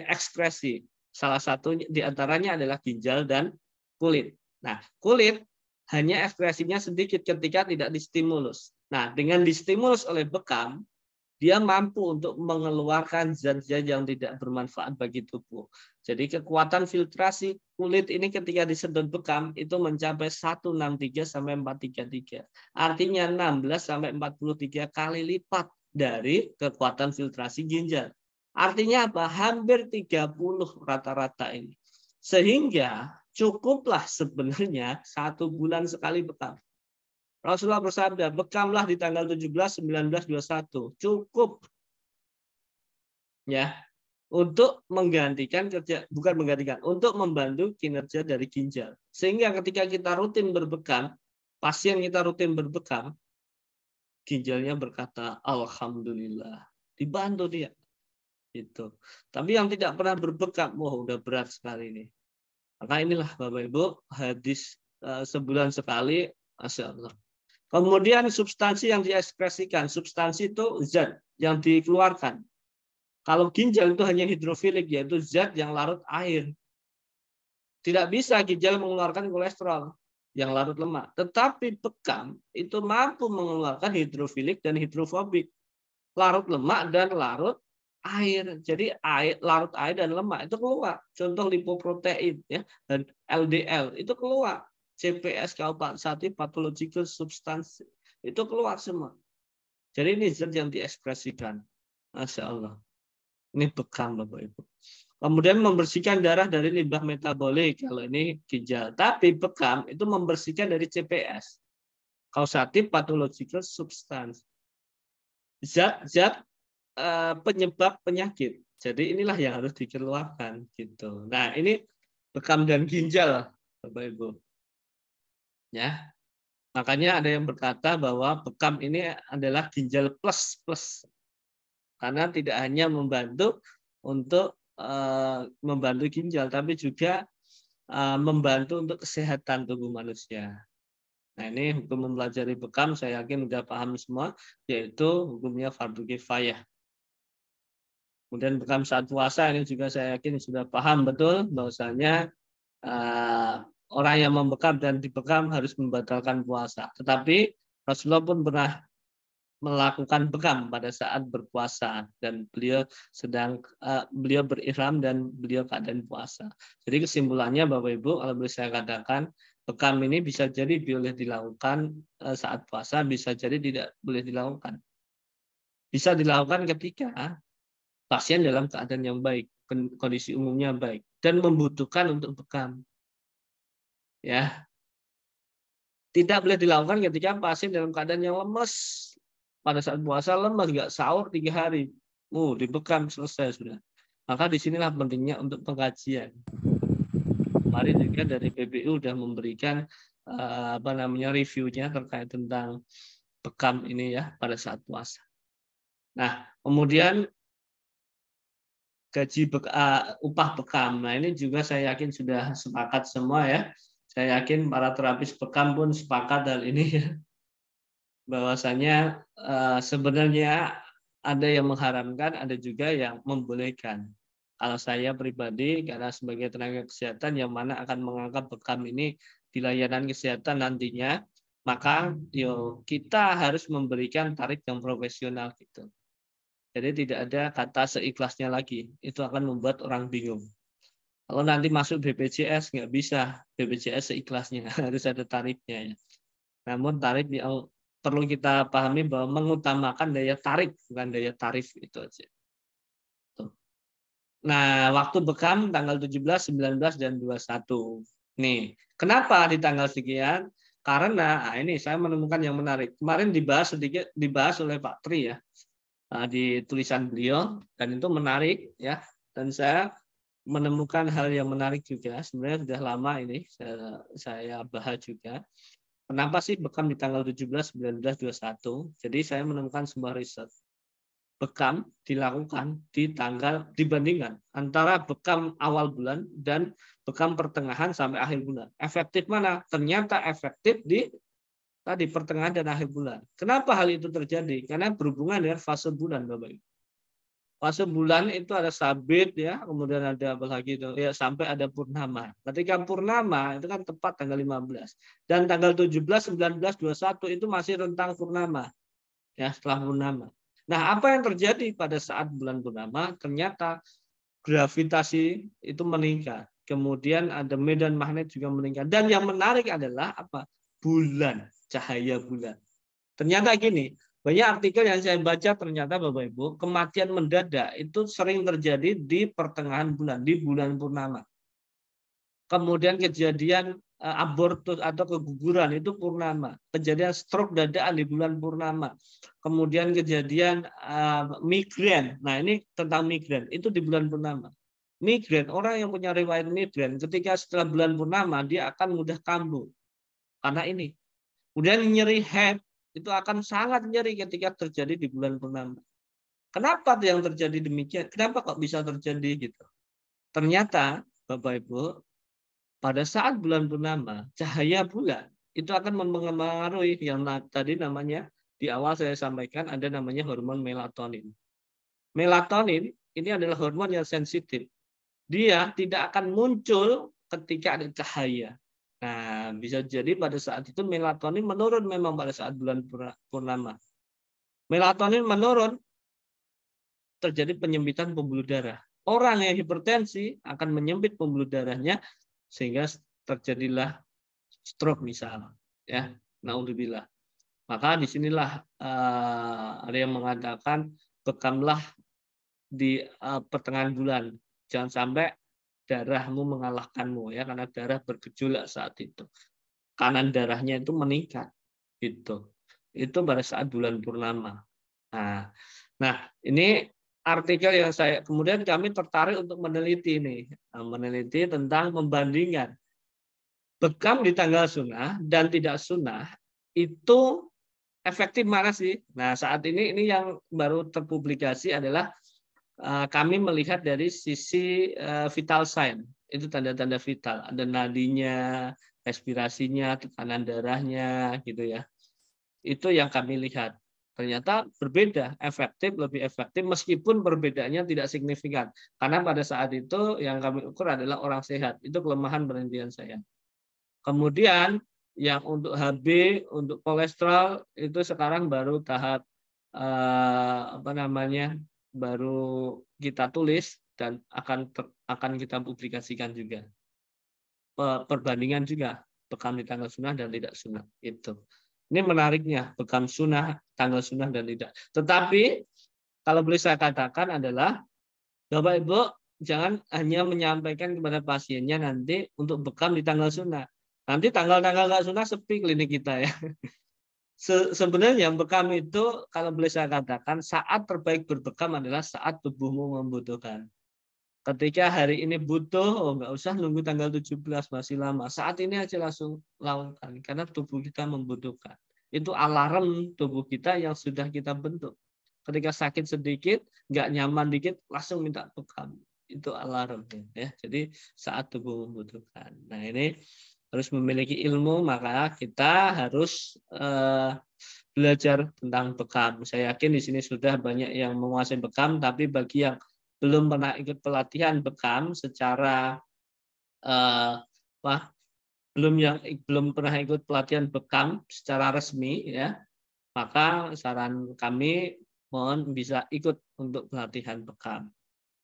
ekskresi. Salah satu di antaranya adalah ginjal dan kulit. Nah, kulit hanya ekskresinya sedikit ketika tidak distimulus. Nah, dengan distimulus oleh bekam, dia mampu untuk mengeluarkan zat-zat yang tidak bermanfaat bagi tubuh. Jadi kekuatan filtrasi kulit ini ketika disedot bekam itu mencapai 163 sampai 433. Artinya 16 sampai 43 kali lipat dari kekuatan filtrasi ginjal. Artinya apa? Hampir 30 rata-rata ini. Sehingga cukuplah sebenarnya 1 bulan sekali bekam. Rasulullah bersabda, bekamlah di tanggal 17, 19, 21. Cukup ya untuk menggantikan kerja, bukan menggantikan, untuk membantu kinerja dari ginjal. Sehingga ketika kita rutin berbekam, pasien kita rutin berbekam, ginjalnya berkata, alhamdulillah, dibantu dia. Itu. Tapi yang tidak pernah berbekam, wah udah berat sekali ini. Maka inilah Bapak Ibu, hadis sebulan sekali, Masya Allah. Kemudian substansi yang diekspresikan, substansi itu zat yang dikeluarkan. Kalau ginjal itu hanya hidrofilik, yaitu zat yang larut air. Tidak bisa ginjal mengeluarkan kolesterol yang larut lemak. Tetapi bekam itu mampu mengeluarkan hidrofilik dan hidrofobik. Larut lemak dan larut air. Jadi larut air dan lemak itu keluar. Contoh lipoprotein ya, dan LDL itu keluar. CPS K41 pathological substance itu keluar semua. Jadi ini zat yang diekspresikan. Masya Allah. Ini bekam Bapak Ibu. Kemudian membersihkan darah dari limbah metabolik. Kalau ini ginjal. Tapi bekam itu membersihkan dari CPS. Causative pathological substance. Zat-zat penyebab penyakit. Jadi inilah yang harus dikeluarkan. Gitu. Nah ini bekam dan ginjal Bapak Ibu. Ya, makanya ada yang berkata bahwa bekam ini adalah ginjal plus karena tidak hanya membantu untuk membantu ginjal, tapi juga membantu untuk kesehatan tubuh manusia. Nah ini hukum mempelajari bekam, saya yakin sudah paham semua, yaitu hukumnya fardu kifayah. Kemudian bekam saat puasa ini juga saya yakin sudah paham betul bahwasanya orang yang membekam dan dibekam harus membatalkan puasa. Tetapi Rasulullah pun pernah melakukan bekam pada saat berpuasa dan beliau berihram dan beliau keadaan puasa. Jadi kesimpulannya Bapak Ibu, kalau boleh saya katakan, bekam ini bisa jadi boleh dilakukan saat puasa, bisa jadi tidak boleh dilakukan. Bisa dilakukan ketika pasien dalam keadaan yang baik, kondisi umumnya baik, dan membutuhkan untuk bekam. Ya, tidak boleh dilakukan ketika pasien dalam keadaan yang lemes. Pada saat puasa lemes, nggak sahur 3 hari. Dibekam selesai sudah. Maka disinilah pentingnya untuk pengkajian. Kemarin juga dari PBU sudah memberikan reviewnya terkait tentang bekam ini ya pada saat puasa. Nah, kemudian upah bekam. Nah, ini juga saya yakin sudah sepakat semua ya. Saya yakin para terapis bekam pun sepakat hal ini ya. Bahwasanya sebenarnya ada yang mengharamkan, ada juga yang membolehkan. Kalau saya pribadi, karena sebagai tenaga kesehatan yang mana akan menganggap bekam ini di layanan kesehatan nantinya, maka kita harus memberikan tarif yang profesional gitu. Jadi tidak ada kata seikhlasnya lagi. Itu akan membuat orang bingung. Kalau nanti masuk BPJS nggak bisa BPJS seikhlasnya, harus ada tarifnya ya. Namun tarif yang perlu kita pahami bahwa mengutamakan daya tarik bukan daya tarif itu aja. Nah, waktu bekam tanggal 17, 19 dan 21. Nih, kenapa di tanggal sekian? Karena ini saya menemukan yang menarik. Kemarin dibahas oleh Pak Tri ya, di tulisan beliau, dan itu menarik ya. Dan saya menemukan hal yang menarik juga. Sebenarnya sudah lama ini saya bahas juga. Kenapa sih bekam di tanggal 17, 19, 21? Jadi saya menemukan sebuah riset. Bekam dilakukan di tanggal dibandingkan antara bekam awal bulan dan bekam pertengahan sampai akhir bulan. Efektif mana? Ternyata efektif di tadi pertengahan dan akhir bulan. Kenapa hal itu terjadi? Karena berhubungan dengan fase bulan, Bapak Ibu. Fase bulan itu ada sabit ya, kemudian ada apa lagi itu ya sampai ada purnama. Ketika purnama itu kan tepat tanggal 15 dan tanggal 17, 19, 21 itu masih rentang purnama. Ya, setelah purnama. Nah, apa yang terjadi pada saat bulan purnama? Ternyata gravitasi itu meningkat. Kemudian ada medan magnet juga meningkat. Dan yang menarik adalah apa? Bulan, cahaya bulan. Ternyata gini, banyak artikel yang saya baca ternyata Bapak Ibu, kematian mendadak itu sering terjadi di pertengahan bulan, di bulan purnama. Kemudian kejadian abortus atau keguguran itu purnama. Kejadian stroke dadakan di bulan purnama. Kemudian kejadian migrain. Nah, ini tentang migrain. Itu di bulan purnama. Migrain, orang yang punya riwayat migrain, ketika setelah bulan purnama, dia akan mudah kambuh. Karena ini. Kemudian nyeri head, itu akan sangat nyeri ketika terjadi di bulan purnama. Kenapa yang terjadi demikian? Kenapa kok bisa terjadi gitu? Ternyata, Bapak Ibu, pada saat bulan purnama, cahaya bulan itu akan mempengaruhi yang tadi namanya di awal saya sampaikan ada namanya hormon melatonin. Melatonin ini adalah hormon yang sensitif. Dia tidak akan muncul ketika ada cahaya. Nah, bisa jadi pada saat itu melatonin menurun memang pada saat bulan purnama. Melatonin menurun, terjadi penyempitan pembuluh darah. Orang yang hipertensi akan menyempit pembuluh darahnya sehingga terjadilah stroke misalnya, ya, naudzubillah. Maka disinilah ada yang mengatakan bekamlah di pertengahan bulan, jangan sampai darahmu mengalahkanmu ya, karena darah bergejolak saat itu, kanan darahnya itu meningkat, gitu. Itu pada saat bulan purnama. Nah, ini artikel yang saya kemudian kami tertarik untuk meneliti ini, meneliti tentang membandingkan bekam di tanggal sunnah dan tidak sunnah itu efektif mana sih? Nah, saat ini yang baru terpublikasi adalah kami melihat dari sisi vital sign. Itu tanda-tanda vital, ada nadinya, respirasinya, tekanan darahnya gitu ya. Itu yang kami lihat. Ternyata berbeda, lebih efektif meskipun perbedaannya tidak signifikan. Karena pada saat itu yang kami ukur adalah orang sehat. Itu kelemahan penelitian saya. Kemudian yang untuk HB, untuk kolesterol itu sekarang baru tahap baru kita tulis dan akan kita publikasikan juga. Perbandingan juga bekam di tanggal sunnah dan tidak sunnah itu. Ini menariknya bekam sunnah, tanggal sunnah dan tidak. Tetapi kalau boleh saya katakan adalah Bapak Ibu jangan hanya menyampaikan kepada pasiennya nanti untuk bekam di tanggal sunnah. Nanti tanggal-tanggal nggak sunnah sepi klinik kita ya. Sebenarnya bekam itu kalau boleh saya katakan saat terbaik berbekam adalah saat tubuhmu membutuhkan. Ketika hari ini butuh, nggak usah nunggu tanggal 17 masih lama. Saat ini aja langsung lakukan karena tubuh kita membutuhkan. Itu alarm tubuh kita yang sudah kita bentuk. Ketika sakit sedikit, nggak nyaman dikit, langsung minta bekam. Itu alarm ya. Jadi saat tubuh membutuhkan. Nah, ini harus memiliki ilmu, maka kita harus belajar tentang bekam. Saya yakin di sini sudah banyak yang menguasai bekam, tapi bagi yang belum pernah ikut pelatihan bekam secara belum pernah ikut pelatihan bekam secara resmi ya, maka saran kami mohon bisa ikut untuk pelatihan bekam.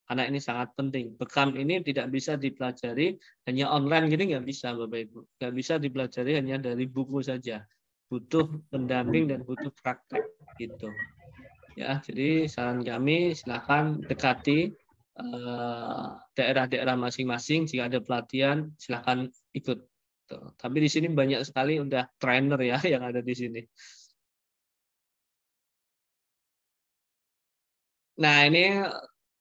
Karena ini sangat penting. Bekam ini tidak bisa dipelajari hanya online gini, nggak bisa Bapak Ibu. Nggak bisa dipelajari hanya dari buku saja. Butuh pendamping dan butuh praktek gitu. Ya, jadi saran kami silakan dekati daerah-daerah masing-masing. Jika ada pelatihan, silahkan ikut. Tuh. Tapi di sini banyak sekali udah trainer ya yang ada di sini. Nah ini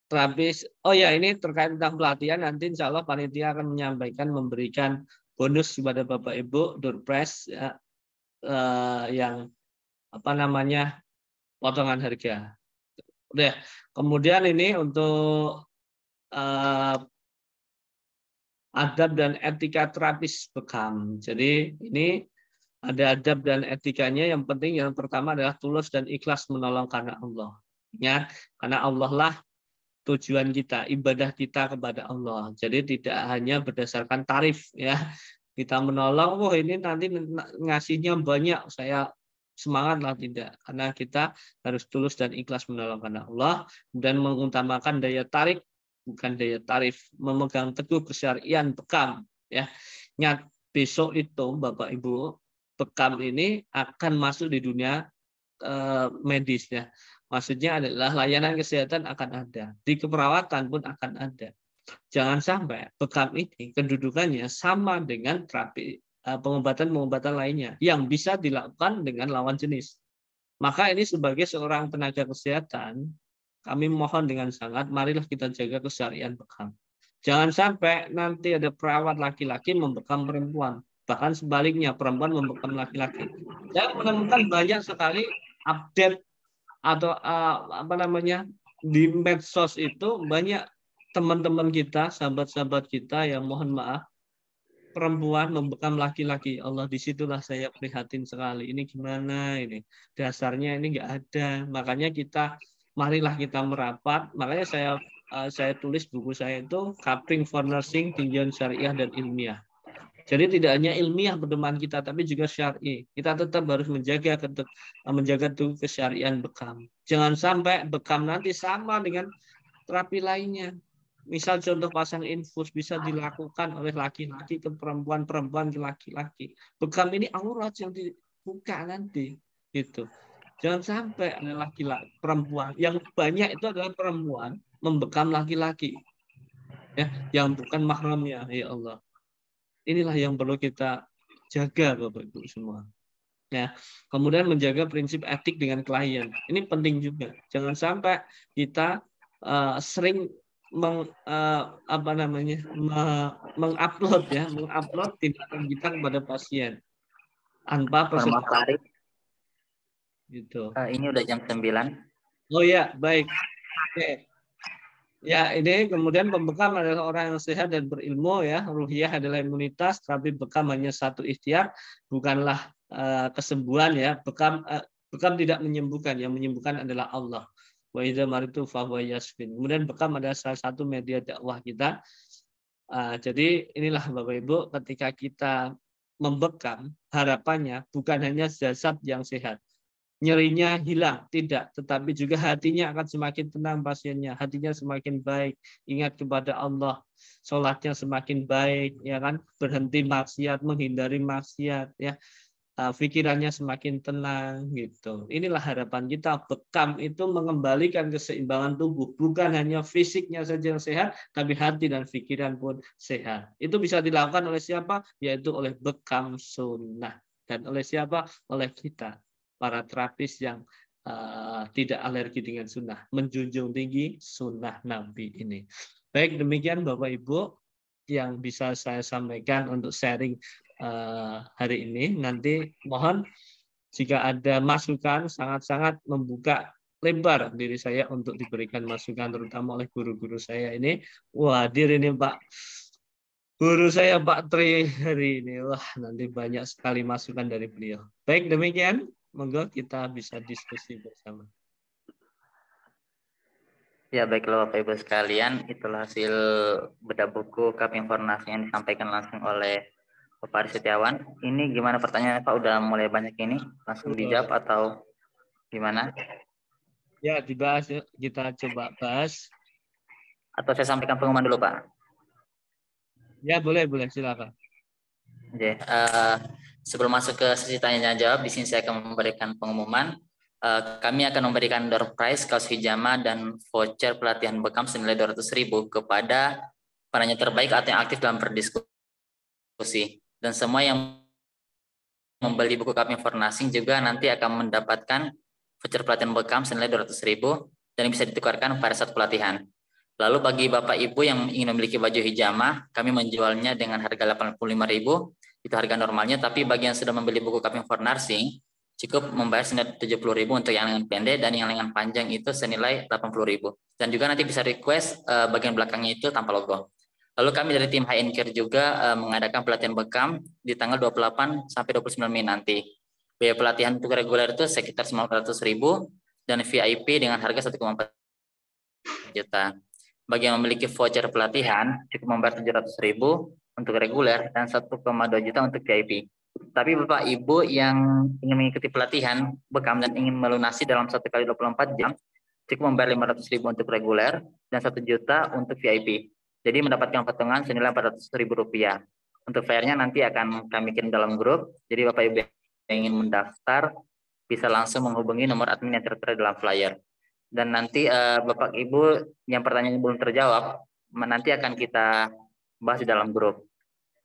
terapis. Oh ya ini terkait tentang pelatihan. Nanti insya Allah panitia akan menyampaikan memberikan bonus kepada Bapak Ibu Doorpress ya, yang apa namanya potongan harga. Udah. Kemudian ini untuk adab dan etika terapis bekam. Jadi ini ada adab dan etikanya. Yang penting yang pertama adalah tulus dan ikhlas menolong karena Allah. Ya, karena Allah lah tujuan kita, ibadah kita kepada Allah. Jadi tidak hanya berdasarkan tarif ya. Kita menolong, oh ini nanti ngasihnya banyak, saya semangat lah, tidak. Karena kita harus tulus dan ikhlas menolong karena Allah dan mengutamakan daya tarik bukan daya tarif, memegang teguh kesyarian bekam ya. Nyat besok itu Bapak Ibu bekam ini akan masuk di dunia medis ya. Maksudnya adalah layanan kesehatan akan ada, di keperawatan pun akan ada. Jangan sampai bekam ini kedudukannya sama dengan terapi pengobatan-pengobatan lainnya yang bisa dilakukan dengan lawan jenis. Maka ini sebagai seorang tenaga kesehatan, kami mohon dengan sangat, marilah kita jaga kesyarian bekam. Jangan sampai nanti ada perawat laki-laki membekam perempuan, bahkan sebaliknya perempuan membekam laki-laki. Saya menemukan banyak sekali update atau apa namanya di medsos itu banyak teman-teman kita, sahabat-sahabat kita yang mohon maaf perempuan membekam laki-laki. Allah, disitulah saya prihatin sekali. Ini gimana ini? Dasarnya ini nggak ada. Makanya kita, marilah kita merapat. Makanya saya tulis buku saya itu Covering for Nursing, Tinjauan Syariah dan Ilmiah. Jadi tidak hanya ilmiah pedoman kita, tapi juga syar'i. Kita tetap harus menjaga tuh kesyarian bekam. Jangan sampai bekam nanti sama dengan terapi lainnya. Misal contoh pasang infus bisa dilakukan oleh laki-laki ke perempuan, perempuan ke laki-laki. Bekam ini aurat yang dibuka nanti, gitu. Jangan sampai ada laki-laki perempuan yang banyak itu adalah perempuan membekam laki-laki, ya, yang bukan mahramnya, ya Allah. Inilah yang perlu kita jaga Bapak Ibu semua. Ya, kemudian menjaga prinsip etik dengan klien. Ini penting juga. Jangan sampai kita sering mengupload tindakan kita kepada pasien tanpa persetujuan. Gitu. Ini udah jam 9. Oh ya, baik. Oke. Ya, ini kemudian pembekam adalah orang yang sehat dan berilmu ya. Ruhiyah adalah imunitas, tapi bekam hanya satu ikhtiar, bukanlah kesembuhan ya. Bekam tidak menyembuhkan, yang menyembuhkan adalah Allah. Wa idza maritu fa huwa yashfin. Kemudian bekam adalah salah satu media dakwah kita. Jadi inilah Bapak Ibu, ketika kita membekam, harapannya bukan hanya jasad yang sehat, nyerinya hilang, tidak, tetapi juga hatinya akan semakin tenang pasiennya, hatinya semakin baik, ingat kepada Allah, sholatnya semakin baik, ya kan, berhenti maksiat, menghindari maksiat, ya, pikirannya semakin tenang, gitu. Inilah harapan kita. Bekam itu mengembalikan keseimbangan tubuh, bukan hanya fisiknya saja yang sehat, tapi hati dan pikiran pun sehat. Itu bisa dilakukan oleh siapa? Yaitu oleh bekam sunnah. Dan oleh siapa? Oleh kita, para terapis yang tidak alergi dengan sunnah, menjunjung tinggi sunnah Nabi ini. Baik, demikian Bapak Ibu yang bisa saya sampaikan untuk sharing hari ini. Nanti mohon jika ada masukan, sangat-sangat membuka lebar diri saya untuk diberikan masukan, terutama oleh guru-guru saya ini. Wah, hadir ini Pak guru saya Pak Tri hari ini. Wah, nanti banyak sekali masukan dari beliau. Baik, demikian. Monggo kita bisa diskusi bersama. Ya, baiklah Bapak Ibu sekalian, itulah hasil bedah buku Kap Informasi yang disampaikan langsung oleh Bapak Ari Setiawan. Ini gimana pertanyaannya Pak? Udah mulai banyak ini, langsung dijawab atau gimana? Ya, dibahas, kita coba bahas. Atau saya sampaikan pengumuman dulu Pak? Ya, boleh, silakan. Oke, sebelum masuk ke sesi tanya jawab, di sini saya akan memberikan pengumuman. kami akan memberikan door prize, kaos hijama, dan voucher pelatihan bekam senilai 200.000 kepada penanya terbaik atau yang aktif dalam berdiskusi. Dan semua yang membeli buku kami Fornasing juga nanti akan mendapatkan voucher pelatihan bekam senilai 200.000 dan bisa ditukarkan pada saat pelatihan. Lalu bagi Bapak Ibu yang ingin memiliki baju hijama, kami menjualnya dengan harga 85.000, itu harga normalnya, tapi bagi yang sudah membeli buku kami Fornasing, cukup membayar senilai 70.000 untuk yang lengan pendek, dan yang lengan panjang itu senilai 80.000. Dan juga nanti bisa request bagian belakangnya itu tanpa logo. Lalu kami dari tim High End Care juga mengadakan pelatihan bekam di tanggal 28 sampai 29 Mei nanti. Biaya pelatihan untuk reguler itu sekitar 900.000 dan VIP dengan harga 1,4 juta. Bagi yang memiliki voucher pelatihan cukup membayar 700.000 untuk reguler dan 1,2 juta untuk VIP. Tapi Bapak Ibu yang ingin mengikuti pelatihan bekam dan ingin melunasi dalam 1 kali 24 jam cukup membayar 500.000 untuk reguler dan 1 juta untuk VIP. Jadi mendapatkan potongan senilai 400.000 rupiah. Untuk flyer-nya nanti akan kami kirim dalam grup. Jadi Bapak Ibu yang ingin mendaftar bisa langsung menghubungi nomor admin yang tertera dalam flyer. Dan nanti Bapak Ibu yang pertanyaan belum terjawab, nanti akan kita bahas di dalam grup.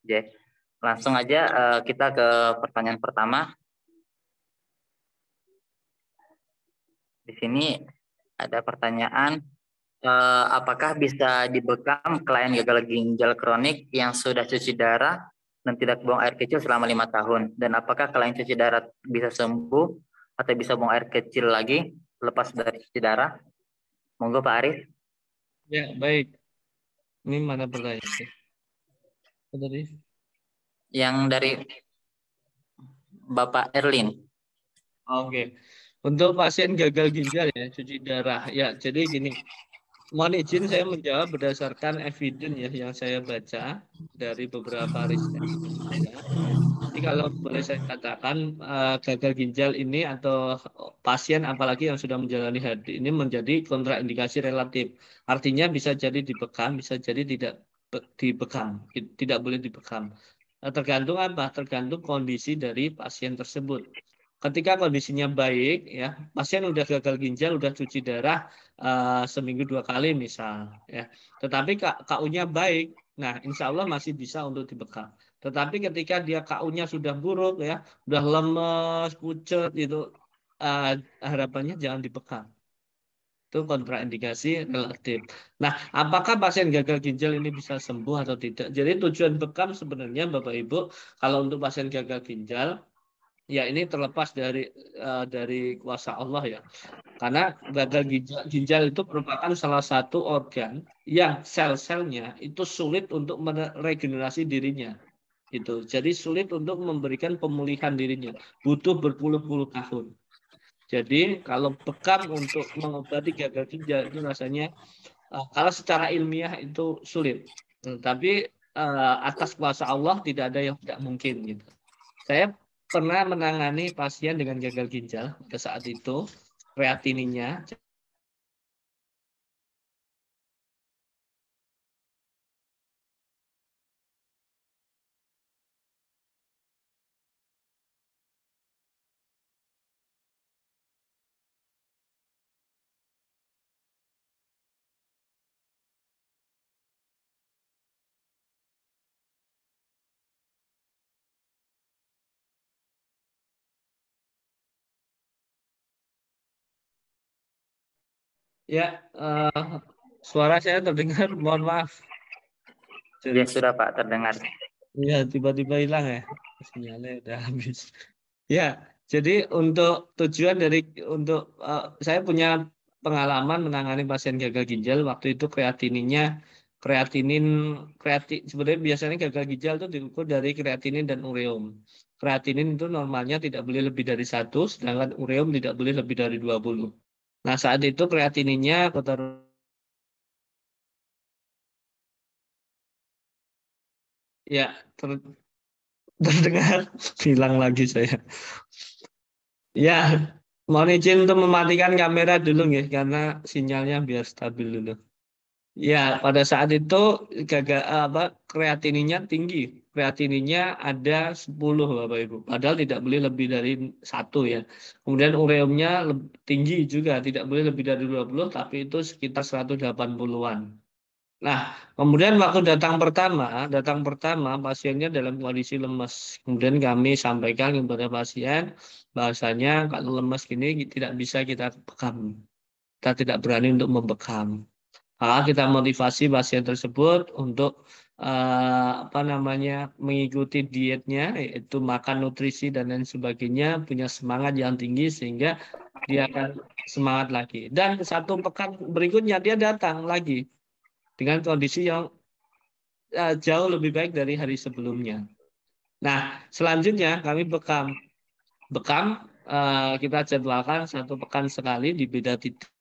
Oke. Langsung aja kita ke pertanyaan pertama. Di sini ada pertanyaan, apakah bisa dibekam klien gagal ginjal kronik yang sudah cuci darah dan tidak buang air kecil selama 5 tahun? Dan apakah klien cuci darah bisa sembuh atau bisa buang air kecil lagi lepas dari cuci darah? Monggo Pak Arif. Ya, baik. Ini mana pertanyaannya? Tadi? Yang dari Bapak Erlin. Oke. Untuk pasien gagal ginjal ya, cuci darah. Ya, jadi gini. Mohon izin saya menjawab berdasarkan evidence ya yang saya baca dari beberapa riset. Ya. Jadi kalau boleh saya katakan gagal ginjal ini atau pasien apalagi yang sudah menjalani HD ini menjadi kontraindikasi relatif. Artinya bisa jadi dibekam, bisa jadi tidak dibekam, tidak boleh dibekam. Tergantung apa? Tergantung kondisi dari pasien tersebut. Ketika kondisinya baik, ya pasien udah gagal ginjal, udah cuci darah seminggu 2 kali misal, ya. Tetapi KU-nya baik, nah insya Allah masih bisa untuk dibekam. Tetapi ketika dia KU-nya sudah buruk, ya, udah lemes, pucat, itu harapannya jangan dibekam. Itu kontraindikasi relatif. Nah, apakah pasien gagal ginjal ini bisa sembuh atau tidak? Jadi tujuan bekam sebenarnya Bapak Ibu, kalau untuk pasien gagal ginjal, ya ini terlepas dari kuasa Allah ya. Karena gagal ginjal itu merupakan salah satu organ yang sel-selnya itu sulit untuk meregenerasi dirinya. Itu. Jadi sulit untuk memberikan pemulihan dirinya. Butuh berpuluh-puluh tahun. Jadi kalau bekam untuk mengobati gagal ginjal itu rasanya kalau secara ilmiah itu sulit. Tapi atas kuasa Allah tidak ada yang tidak mungkin gitu. Saya pernah menangani pasien dengan gagal ginjal pada saat itu kreatininnya. Ya, suara saya terdengar, mohon maaf. Ya sudah Pak, terdengar. Ya, tiba-tiba hilang ya, sinyalnya udah habis. Ya, jadi untuk tujuan untuk saya punya pengalaman menangani pasien gagal ginjal. Waktu itu sebenarnya biasanya gagal ginjal itu diukur dari kreatinin dan ureum. Kreatinin itu normalnya tidak boleh lebih dari 1, sedangkan ureum tidak boleh lebih dari 20. Nah, saat itu kreatininnya ya terdengar, hilang lagi saya. Ya, mohon izin untuk mematikan kamera dulu ya, karena sinyalnya biar stabil dulu. Ya, pada saat itu kreatininya tinggi. Kreatininya ada 10 Bapak Ibu. Padahal tidak boleh lebih dari 1 ya. Kemudian ureumnya tinggi juga, tidak boleh lebih dari 20, tapi itu sekitar 180-an. Nah, kemudian waktu datang pertama pasiennya dalam kondisi lemas. Kemudian kami sampaikan kepada pasien bahasanya kalau lemas gini tidak bisa kita bekam. Kita tidak berani untuk membekam. Kita motivasi pasien tersebut untuk mengikuti dietnya, yaitu makan nutrisi dan lain sebagainya, punya semangat yang tinggi sehingga dia akan semangat lagi. Dan 1 pekan berikutnya dia datang lagi dengan kondisi yang jauh lebih baik dari hari sebelumnya. Nah, selanjutnya kami bekam. Bekam kita jadwalkan 1 pekan sekali di beda titik.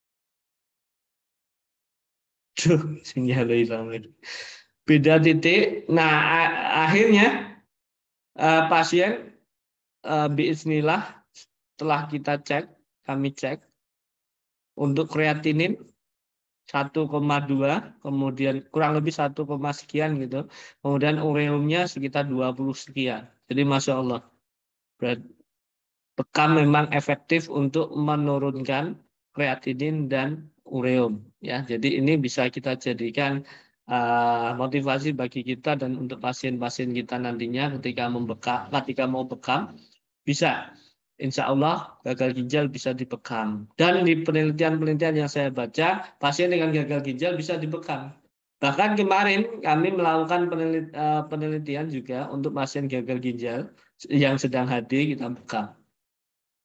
Sinyal hilang. Beda titik. Nah, akhirnya pasien biiznillah setelah kita cek, kami cek untuk kreatinin 1,2, kemudian kurang lebih 1, sekian gitu. Kemudian ureumnya sekitar 20 sekian. Jadi Masya Allah. Bekam memang efektif untuk menurunkan kreatinin dan ureum. Ya, jadi ini bisa kita jadikan motivasi bagi kita dan untuk pasien-pasien kita nantinya ketika mau bekam bisa. Insya Allah gagal ginjal bisa dibekam. Dan di penelitian-penelitian yang saya baca, pasien dengan gagal ginjal bisa dibekam. Bahkan kemarin kami melakukan penelitian juga untuk pasien gagal ginjal yang sedang HD kita bekam.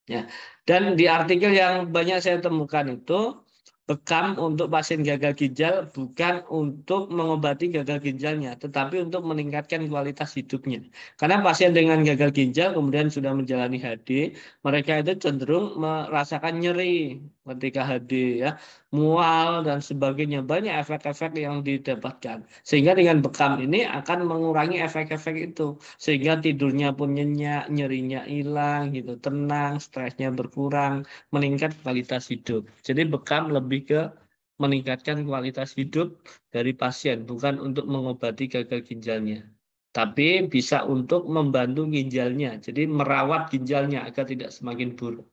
Ya. Dan di artikel yang banyak saya temukan itu bekam untuk pasien gagal ginjal bukan untuk mengobati gagal ginjalnya, tetapi untuk meningkatkan kualitas hidupnya. Karena pasien dengan gagal ginjal kemudian sudah menjalani HD, mereka itu cenderung merasakan nyeri ketika HD ya, mual dan sebagainya, banyak efek-efek yang didapatkan. Sehingga dengan bekam ini akan mengurangi efek-efek itu, sehingga tidurnya pun nyenyak, nyerinya hilang gitu, tenang, stresnya berkurang, meningkat kualitas hidup. Jadi bekam lebih ke meningkatkan kualitas hidup dari pasien, bukan untuk mengobati gagal ginjalnya. Tapi bisa untuk membantu ginjalnya, jadi merawat ginjalnya agar tidak semakin buruk.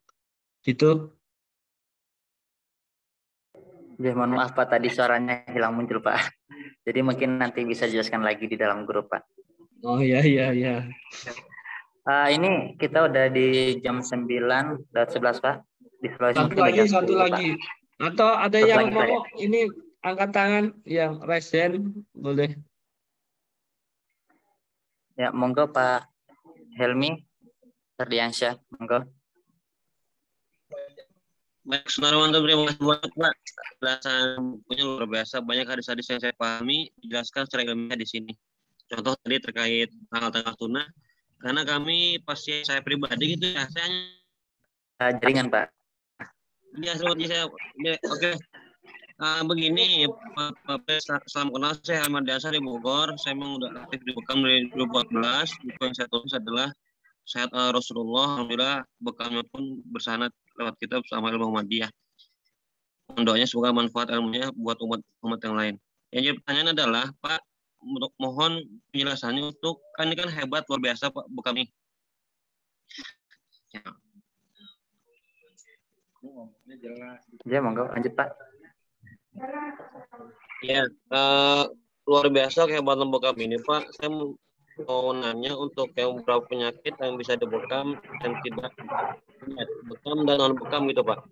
Gitu. Ya, mohon maaf Pak, tadi suaranya hilang muncul Pak. Jadi mungkin nanti bisa jelaskan lagi di dalam grup Pak. Oh ya ya ya. Ini kita udah di jam 9:11 Pak. Di Sulawesi mungkin udah jam 10 Satu Pak. lagi. Atau ada Satu yang lagi mau saya. ini angkat tangan yang resen boleh. Ya, monggo Pak Helmi Ferdiansyah, monggo. Baik, saudara mantap, terima kasih banyak Pak. Penjelasan bukunya luar biasa. Banyak hadis-hadis yang saya pahami dijelaskan secara ilmiah di sini. Contoh tadi terkait tanggal-tanggal tuna. Karena kami pasien saya pribadi gitu ya, saya Jaringan Pak. ya seperti saya. Oke. Begini, Pak, salam kenal, saya Ahmad Diasa di Bogor. Saya memang udah aktif di Bekam dari 2014. Buku yang saya tulis adalah Sehat Rasulullah. Alhamdulillah bekamnya pun bersanad lewat kitab sama ilmu Muhammadiyah. Doanya semoga manfaat ilmunya buat umat yang lain. Yang jadi pertanyaan adalah, Pak, mohon penjelasannya untuk kan ini kan hebat luar biasa Pak Bekam ini. Ya. Ya, monggo lanjut Pak. Ya, luar biasa kehebatan bekam ini Pak. Saya mau nanya untuk yang beberapa penyakit yang bisa dibekam dan tidak bekam dan non bekam gitu Pak.